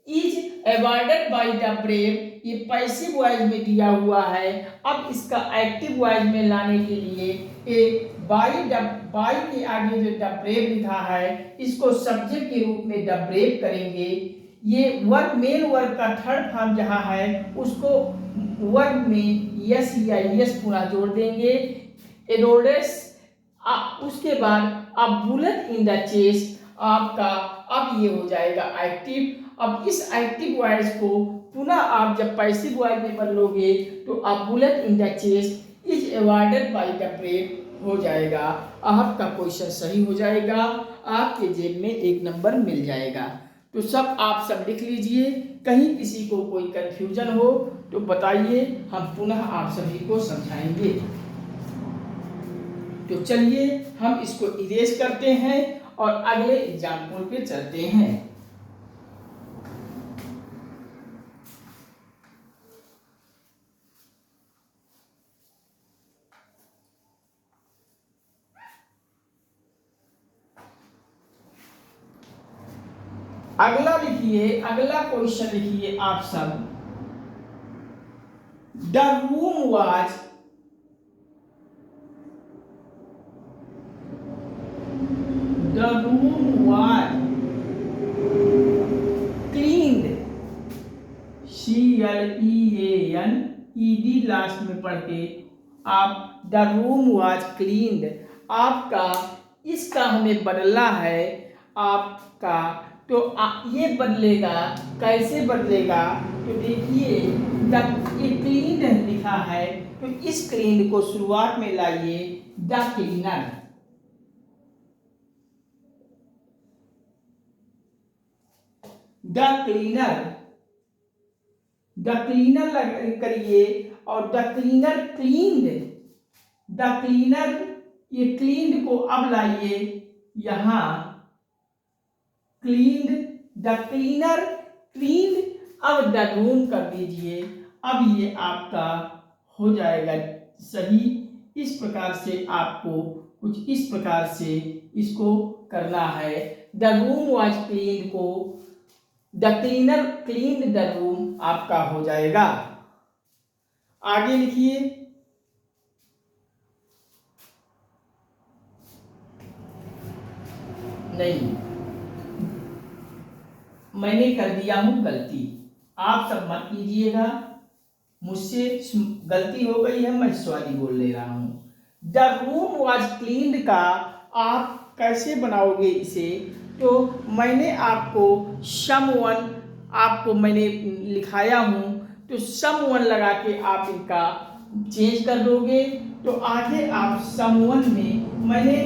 is awarded by the brave, ये पैसिव वॉइस में दिया हुआ है। अब इसका एक्टिव वॉइस में लाने के लिए ए बाई के आगे जो द ब्रेव लिखा है इसको सब्जेक्ट के रूप में द ब्रेव करेंगे। ये वर्ब मेन वर्ब का थर्ड फॉर्म जहाँ है उसको वर्ब में यस या यस पूरा जोड़ देंगे। एडोडेस उसके बाद अब बुलेट इन द चेस्ट आपका अब ये हो जाएगा एक्टिव। अब इस एक्टिव वॉइस को पुनः आप जब पैसिव वॉइस में बदलोगे तो अब bullet in the chest is avoided by the brave हो जाएगा। आपका क्वेश्चन सही हो जाएगा, आपके जेब में 1 नंबर मिल जाएगा। तो सब आप सब लिख लीजिए, कहीं किसी को कोई कंफ्यूजन हो तो बताइए, हम पुनः आप सभी को समझाएंगे। तो चलिए हम इसको इरेज करते हैं और अगले एग्जाम्पल पे चलते हैं। अगला लिखिए, अगला क्वेश्चन लिखिए आप सब। The room was cleaned, CLEANED last में पढ़ के आप द रूम वाज क्लीन्ड। आपका इसका हमें बदलना है आपका, तो ये बदलेगा, कैसे बदलेगा? तो देखिए ये क्लीन्ड लिखा है तो इस क्लीन्ड को शुरुआत में लाइए द क्लीनर। द क्लीनर करिए और the cleaner cleaned, the cleaner ये क्लीन्ड को अब लाइए यहां क्लीन्ड, द क्लीनर क्लीन्ड, अब द रूम कर दीजिए। अब ये आपका हो जाएगा सही। इस प्रकार से आपको कुछ इस प्रकार से इसको करना है। द रूम वाज क्लीन्ड को the cleaner cleaned the room आपका हो जाएगा। आगे लिखिए, नहीं मैंने कर दिया हूं गलती, आप सब मत कीजिएगा, मुझसे गलती हो गई है, मैं सॉरी बोल ले रहा हूं। द रूम वाज क्लीन्ड का आप कैसे बनाओगे इसे? तो मैंने आपको समवन आपको मैंने लिखाया हूं, तो समवन लगा के आप इनका चेंज कर दोगे। तो आगे आप समवन में मैंने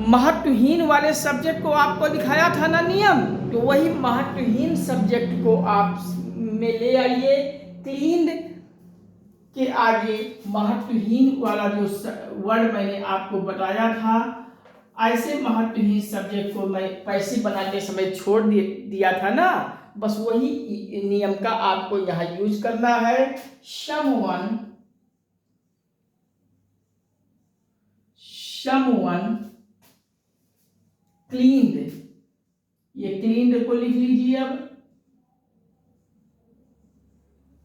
महत्वहीन वाले सब्जेक्ट को आपको दिखाया था ना नियम, तो वही महत्वहीन सब्जेक्ट को आप में ले आइए। क्लीन्ड के आगे महत्वहीन वाला जो वर्ड मैंने आपको बताया था, ऐसे महत्वहीन सब्जेक्ट को मैं पैसिव बनाते समय छोड़ दिया था ना, बस वही नियम का आपको यहाँ यूज करना है। समवन क्लीन्ड, ये क्लीन्ड को लिख लीजिए। अब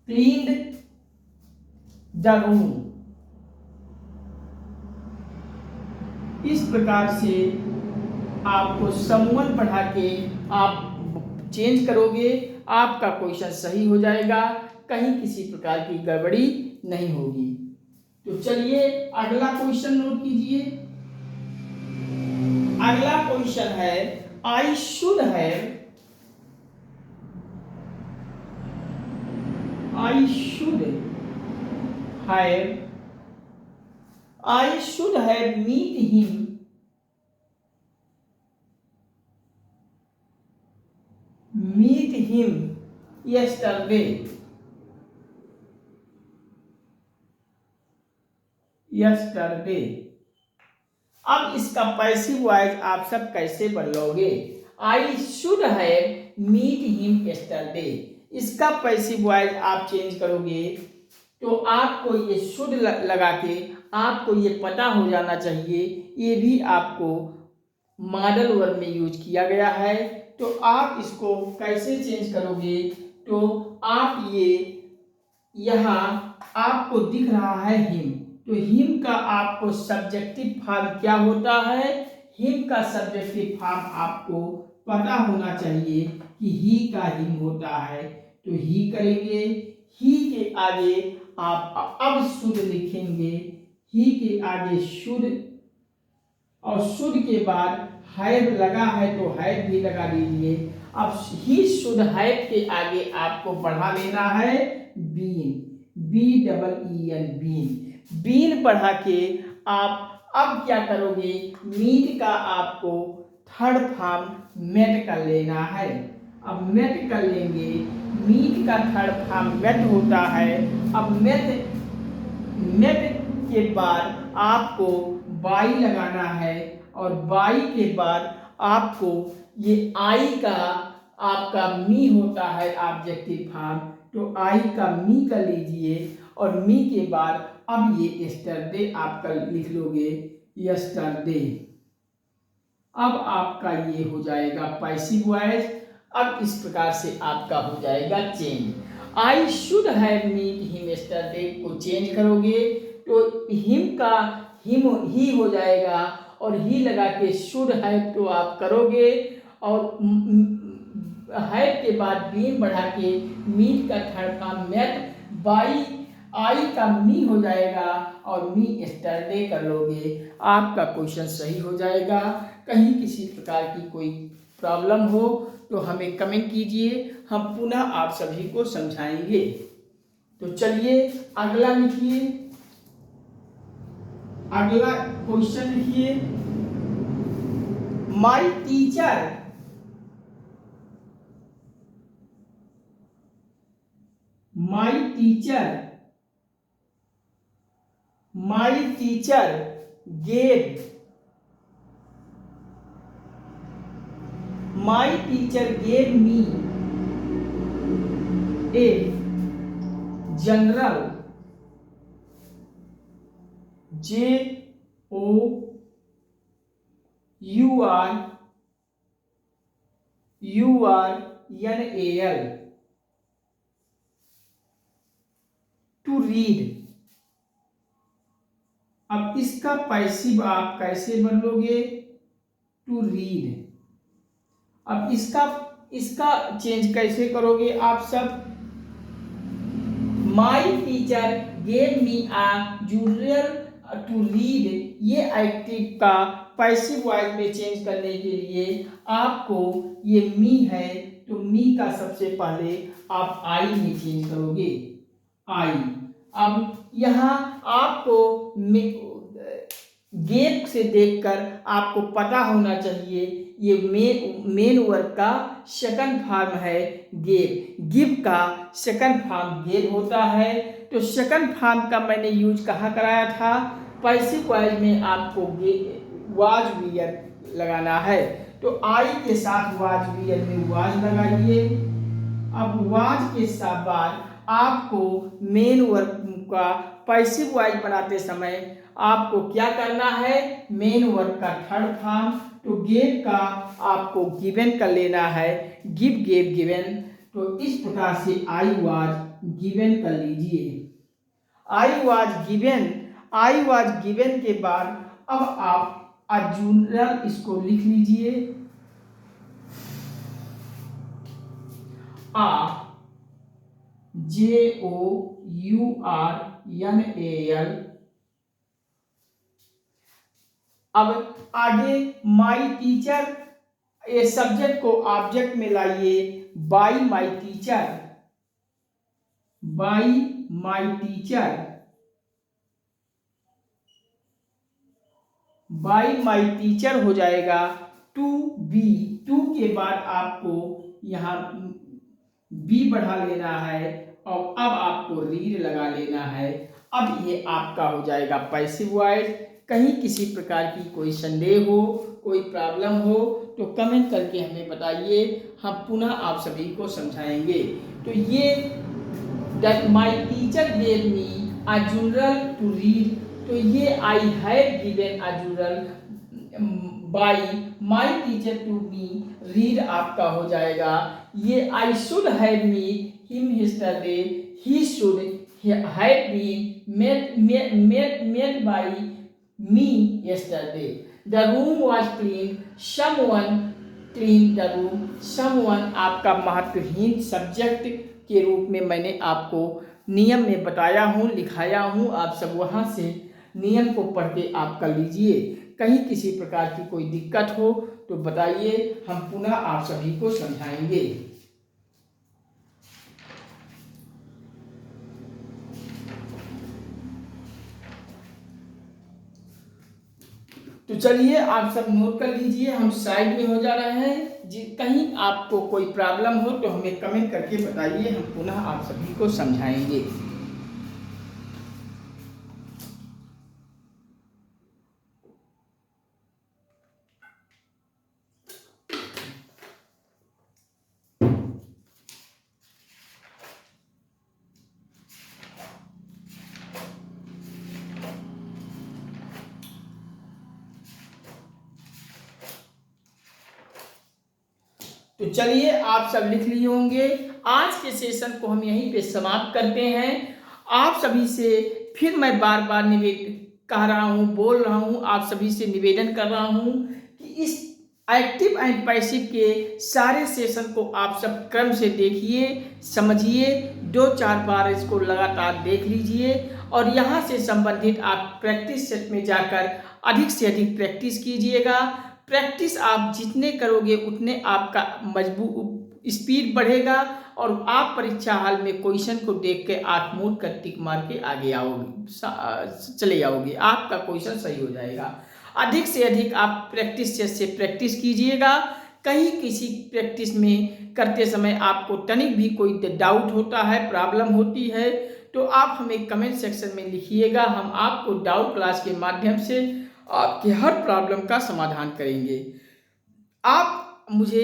क्लीन्ड द रूम, इस प्रकार से आपको समवन पढ़ा के आप चेंज करोगे, आपका क्वेश्चन सही हो जाएगा, कहीं किसी प्रकार की गड़बड़ी नहीं होगी। तो चलिए अगला क्वेश्चन नोट कीजिए। अगला क्वेश्चन है आई should have meet him yesterday. अब इसका पैसिव वॉइस आप सब कैसे बदलोगे? I should have meet him yesterday, इसका पैसिव वॉइस आप चेंज करोगे तो आपको ये शुड लगा के आपको ये पता हो जाना चाहिए, ये भी आपको मॉडल वर्ब में यूज किया गया है। तो आप इसको कैसे चेंज करोगे? तो आप ये यहाँ आपको दिख रहा है हिम, तो हिम का आपको सब्जेक्टिव फॉर्म क्या होता है? हिम का सब्जेक्टिव फॉर्म आपको पता होना चाहिए कि ही का हिम होता है, तो ही करेंगे। ही के आगे आप अब शुद्ध लिखेंगे, ही के आगे शुद्ध, और शुद्ध के बाद हैव लगा है तो हैव भी लगा दीजिए। अब ही शुद्ध हैव के आगे आपको बढ़ा लेना है बीन, BEEN, बीन। बीन बढ़ा के आप अब क्या करोगे? मीट का आपको थर्ड फॉर्म मेट कर लेना है। अब मेट कर लेंगे, मीट का थर्ड फॉर्म मेट होता है। अब मेट के बाद आपको बाई लगाना है, और बाई के बाद आपको ये आई का आपका मी होता है ऑब्जेक्टिव फॉर्म, तो आई का मी कर लीजिए, और मी के बाद अब ये यस्टरडे आपका लिख लोगे, यस्टरडे। अब आपका ये हो जाएगा पैसिव वॉइस। अब इस प्रकार से आपका हो जाएगा change. I should have meet him yesterday को चेंज करोगे तो हिम का हिम ही हो जाएगा, और ही लगा के शुड हैव तो आप करोगे, और हैव के बाद बीन बढ़ा के मीट का third form met, by I का मी हो जाएगा, और मी यस्टरडे कर लोगे। आपका क्वेश्चन सही हो जाएगा। कहीं किसी प्रकार की कोई प्रॉब्लम हो तो हमें कमेंट कीजिए, हम पुनः आप सभी को समझाएंगे। तो चलिए अगला लिखिए, अगला क्वेश्चन लिखिए। My teacher gave me a journal JOURNAL to read. अब इसका पैसिव आप कैसे बदलोगे? To read. अब इसका चेंज कैसे करोगे आप सब? My teacher gave me a journal to read, ये एक्टिव का पैसिव वॉइस में चेंज करने के लिए आपको ये मी है, तो मी का सबसे पहले आप आई में चेंज करोगे, आई। अब यहाँ आपको गेव से देखकर आपको पता होना चाहिए ये मेन वर्ब का सेकंड फॉर्म है गेव, गिव का सेकंड फॉर्म गेव होता है। तो सेकंड फॉर्म का मैंने यूज कहाँ कराया था? पैसिव वॉइस में आपको वाज वियर लगाना है, तो आई के साथ वाज वियर में वाज लगाइए। अब वाज के साथ बाद आपको मेन वर्ब का पैसिव वॉइस बनाते समय आपको क्या करना है? मेन वर्ब का थर्ड फॉर्म, तो गेव का आपको गिवन कर लेना है, गिव गेव गिवन। तो इस प्रकार से आई वाज गिवन कर लीजिए। आई वाज गिवन के बाद अब आप अजूनल इसको लिख लीजिए, JOURNAL। अब आगे माय टीचर, ये सब्जेक्ट को ऑब्जेक्ट में लाइए, बाय माय टीचर हो जाएगा टू बी, टू के बाद आपको यहाँ बी बढ़ा लेना है, और अब आपको रीड लगा लेना है। अब ये आपका हो जाएगा पैसिव वॉइस। कहीं किसी प्रकार की कोई संदेह हो, कोई प्रॉब्लम हो तो कमेंट करके हमें बताइए, हम पुनः आप सभी को समझाएंगे। तो ये that my teacher gave me a journal to read, तो ये I have given a journal by my teacher to me read आपका हो जाएगा। ये I should have me him yesterday. He should have been met by me yesterday. The room was clean. Someone cleaned the room. Someone आपका महत्वहीन सब्जेक्ट के रूप में मैंने आपको नियम में बताया हूँ, लिखाया हूँ। आप सब वहाँ से नियम को पढ़ के आप कर लीजिए। कहीं किसी प्रकार की कोई दिक्कत हो तो बताइए, हम पुनः आप सभी को समझाएंगे। तो चलिए आप सब नोट कर लीजिए, हम साइड में हो जा रहे हैं। कहीं आपको कोई प्रॉब्लम हो तो हमें कमेंट करके बताइए, हम पुनः आप सभी को समझाएंगे। तो चलिए आप सब लिख लिए होंगे। आज के सेशन को हम यहीं पे समाप्त करते हैं। आप सभी से फिर मैं बार बार कह रहा हूँ, बोल रहा हूँ, आप सभी से निवेदन कर रहा हूँ कि इस एक्टिव एंड पैसिव के सारे सेशन को आप सब क्रम से देखिए, समझिए, 2-4 बार इसको लगातार देख लीजिए और यहाँ से संबंधित आप प्रैक्टिस सेट में जाकर अधिक से अधिक प्रैक्टिस कीजिएगा। प्रैक्टिस आप जितने करोगे उतने आपका मजबूत स्पीड बढ़ेगा और आप परीक्षा हाल में क्वेश्चन को देख के आंख मूंद कर टिक मार के आगे आओगे, चले जाओगे, आपका क्वेश्चन सही हो जाएगा। अधिक से अधिक आप प्रैक्टिस से प्रैक्टिस कीजिएगा। कहीं किसी प्रैक्टिस में करते समय आपको तनिक भी कोई डाउट होता है, प्रॉब्लम होती है तो आप हमें कमेंट सेक्शन में लिखिएगा। हम आपको डाउट क्लास के माध्यम से आपके हर प्रॉब्लम का समाधान करेंगे। आप मुझे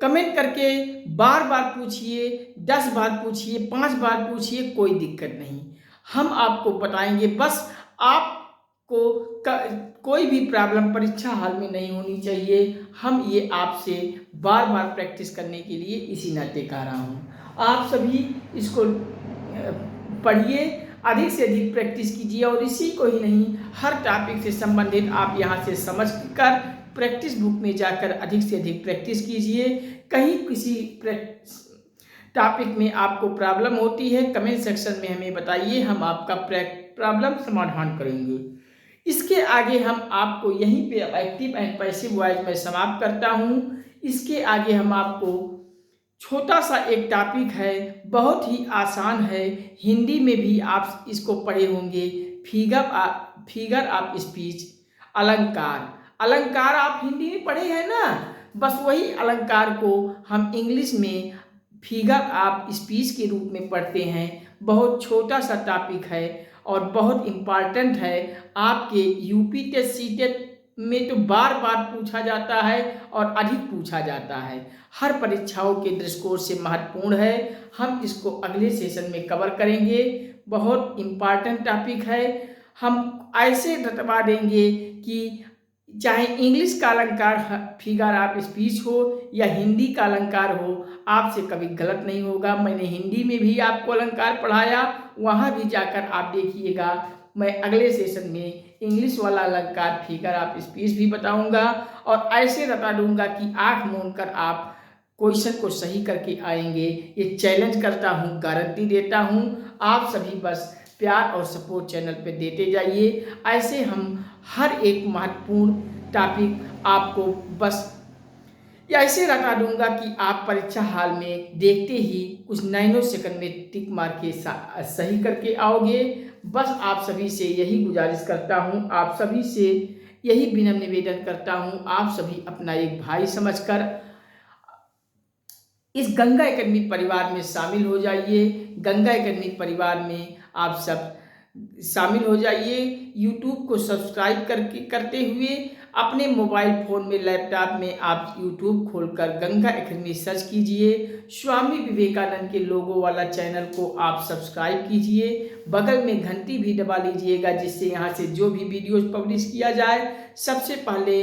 कमेंट करके बार बार पूछिए, 10 बार पूछिए, 5 बार पूछिए, कोई दिक्कत नहीं, हम आपको बताएंगे। बस आपको कोई भी प्रॉब्लम परीक्षा हाल में नहीं होनी चाहिए। हम ये आपसे बार बार प्रैक्टिस करने के लिए इसी नाते कह रहा हूँ। आप सभी इसको पढ़िए, अधिक से अधिक प्रैक्टिस कीजिए और इसी को ही नहीं, हर टॉपिक से संबंधित आप यहाँ से समझ कर प्रैक्टिस बुक में जाकर अधिक से अधिक प्रैक्टिस कीजिए। कहीं किसी टॉपिक में आपको प्रॉब्लम होती है, कमेंट सेक्शन में हमें बताइए, हम आपका प्रॉब्लम समाधान करेंगे। इसके आगे हम आपको यहीं पे एक्टिव एंड पैसिव वॉइस में समाप्त करता हूँ। इसके आगे हम आपको छोटा सा एक टॉपिक है, बहुत ही आसान है, हिंदी में भी आप इसको पढ़े होंगे, फिगर ऑफ स्पीच, अलंकार। अलंकार आप हिंदी में पढ़े हैं ना, बस वही अलंकार को हम इंग्लिश में फिगर ऑफ स्पीच के रूप में पढ़ते हैं। बहुत छोटा सा टॉपिक है और बहुत इम्पॉर्टेंट है। आपके यूपी टेस्ट, सी टेट में तो बार बार पूछा जाता है और अधिक पूछा जाता है, हर परीक्षाओं के दृष्टिकोण से महत्वपूर्ण है। हम इसको अगले सेशन में कवर करेंगे। बहुत इम्पॉर्टेंट टॉपिक है। हम ऐसे बता देंगे कि चाहे इंग्लिश का अलंकार फिगर ऑफ स्पीच हो या हिंदी का अलंकार हो, आपसे कभी गलत नहीं होगा। मैंने हिंदी में भी आपको अलंकार पढ़ाया, वहाँ भी जाकर आप देखिएगा। मैं अगले सेशन में इंग्लिश वाला अलंकार फिगर ऑफ स्पीच भी बताऊंगा और ऐसे बता दूंगा कि आंख मूंद कर आप क्वेश्चन को सही करके आएंगे। ये चैलेंज करता हूँ, गारंटी देता हूँ। आप सभी बस प्यार और सपोर्ट चैनल पे देते जाइए। ऐसे हम हर एक महत्वपूर्ण टॉपिक आपको बस ऐसे बता दूंगा कि आप परीक्षा हाल में देखते ही कुछ नैनो सेकंड में टिक मार के सही करके आओगे। बस आप सभी से यही गुजारिश करता हूँ, आप सभी से यही विनम्र निवेदन करता हूँ, आप सभी अपना एक भाई समझकर इस गंगा एकेडमी परिवार में शामिल हो जाइए। गंगा एकेडमी परिवार में आप सब शामिल हो जाइए। यूट्यूब को सब्सक्राइब करते हुए अपने मोबाइल फ़ोन में, लैपटॉप में आप यूट्यूब खोलकर गंगा एकेडमी सर्च कीजिए। स्वामी विवेकानंद के लोगो वाला चैनल को आप सब्सक्राइब कीजिए। बगल में घंटी भी दबा लीजिएगा, जिससे यहाँ से जो भी वीडियोज़ पब्लिश किया जाए सबसे पहले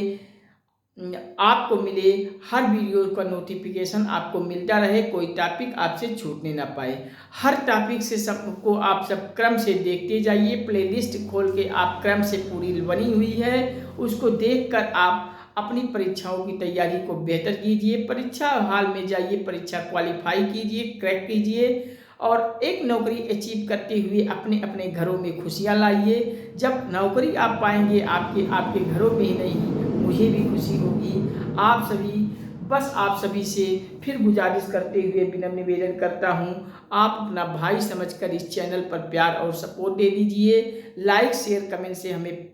आपको मिले, हर वीडियो का नोटिफिकेशन आपको मिलता रहे, कोई टॉपिक आपसे छूटने ना पाए। हर टॉपिक से सबको आप सब क्रम से देखते जाइए, प्लेलिस्ट खोल के आप क्रम से पूरी बनी हुई है, उसको देखकर आप अपनी परीक्षाओं की तैयारी को बेहतर कीजिए। परीक्षा हॉल में जाइए, परीक्षा क्वालिफाई कीजिए, क्रैक कीजिए और एक नौकरी अचीव करते हुए अपने अपने घरों में खुशियाँ लाइए। जब नौकरी आप पाएंगे, आपके घरों में ही नहीं, मुझे भी खुशी होगी। आप सभी से फिर गुजारिश करते हुए विनम्र निवेदन करता हूँ, आप अपना भाई समझकर इस चैनल पर प्यार और सपोर्ट दे दीजिए। लाइक शेयर कमेंट से हमें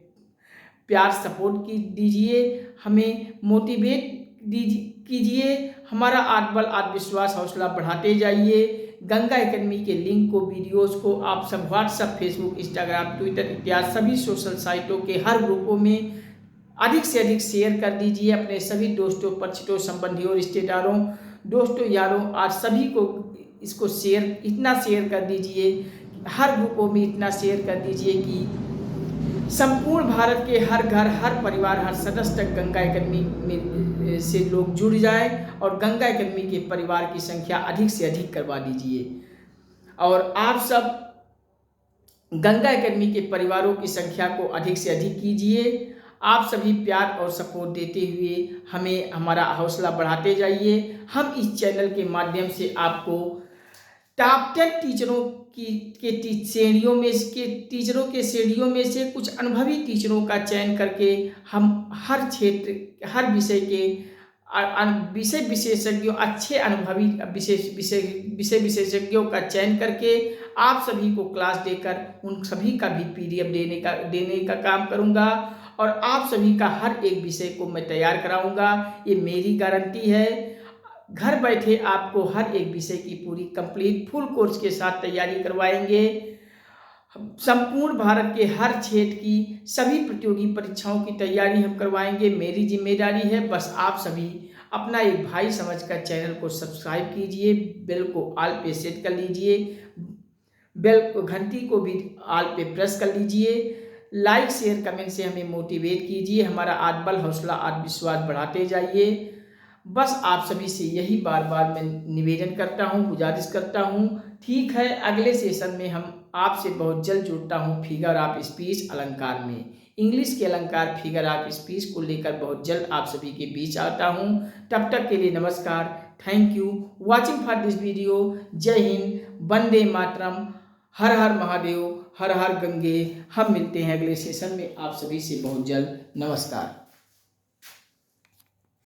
प्यार सपोर्ट दीजिए, हमें मोटिवेट कीजिए, हमारा आत्मबल आत्मविश्वास हौसला बढ़ाते जाइए। गंगा एकेडमी के लिंक को, वीडियोस को आप सब व्हाट्सएप, फेसबुक, इंस्टाग्राम, ट्विटर इत्यादि सभी सोशल साइटों के हर ग्रुपों में अधिक से अधिक शेयर कर दीजिए। अपने सभी दोस्तों, परिचितों, संबंधियों, रिश्तेदारों, दोस्तों, यारों, आज सभी को इसको इतना शेयर कर दीजिए, हर ग्रुपों में इतना शेयर कर दीजिए कि संपूर्ण भारत के हर घर, हर परिवार, हर सदस्य तक गंगा एकेडमी में से लोग जुड़ जाएं और गंगा एकेडमी के परिवार की संख्या अधिक से अधिक करवा दीजिए। और आप सब गंगा एकेडमी के परिवारों की संख्या को अधिक से अधिक कीजिए। आप सभी प्यार और सपोर्ट देते हुए हमें हमारा हौसला बढ़ाते जाइए। हम इस चैनल के माध्यम से आपको टॉप 10 टीचरों के टीचरों के श्रेणियों में से कुछ अनुभवी टीचरों का चयन करके हम हर क्षेत्र, हर विषय के विषय विशेषज्ञों, अच्छे अनुभवी विषय विशेषज्ञों का चयन करके आप सभी को क्लास देकर उन सभी का भी PDF देने का काम करूंगा और आप सभी का हर एक विषय को मैं तैयार कराऊंगा। ये मेरी गारंटी है। घर बैठे आपको हर एक विषय की पूरी कंप्लीट फुल कोर्स के साथ तैयारी करवाएंगे। संपूर्ण भारत के हर क्षेत्र की सभी प्रतियोगी परीक्षाओं की तैयारी हम करवाएंगे। मेरी जिम्मेदारी है, बस आप सभी अपना एक भाई समझकर चैनल को सब्सक्राइब कीजिए, बेल को ऑल पे सेट कर लीजिए, बेल को घंटी को भी ऑल पे प्रेस कर लीजिए। लाइक शेयर कमेंट से हमें मोटिवेट कीजिए, हमारा आत्मबल हौसला आत्मविश्वास बढ़ाते जाइए। बस आप सभी से यही बार बार मैं निवेदन करता हूँ, गुजारिश करता हूँ। ठीक है, अगले सेशन में हम आपसे बहुत जल्द जुड़ता हूँ फिगर ऑफ स्पीच अलंकार में। इंग्लिश के अलंकार फिगर ऑफ स्पीच को लेकर बहुत जल्द आप सभी के बीच आता हूँ। तब तक के लिए नमस्कार, thank you watching for this video. जय हिंद, वंदे मातरम, हर हर महादेव, हर हर गंगे। हम मिलते हैं अगले सेशन में आप सभी से बहुत जल्द। नमस्कार।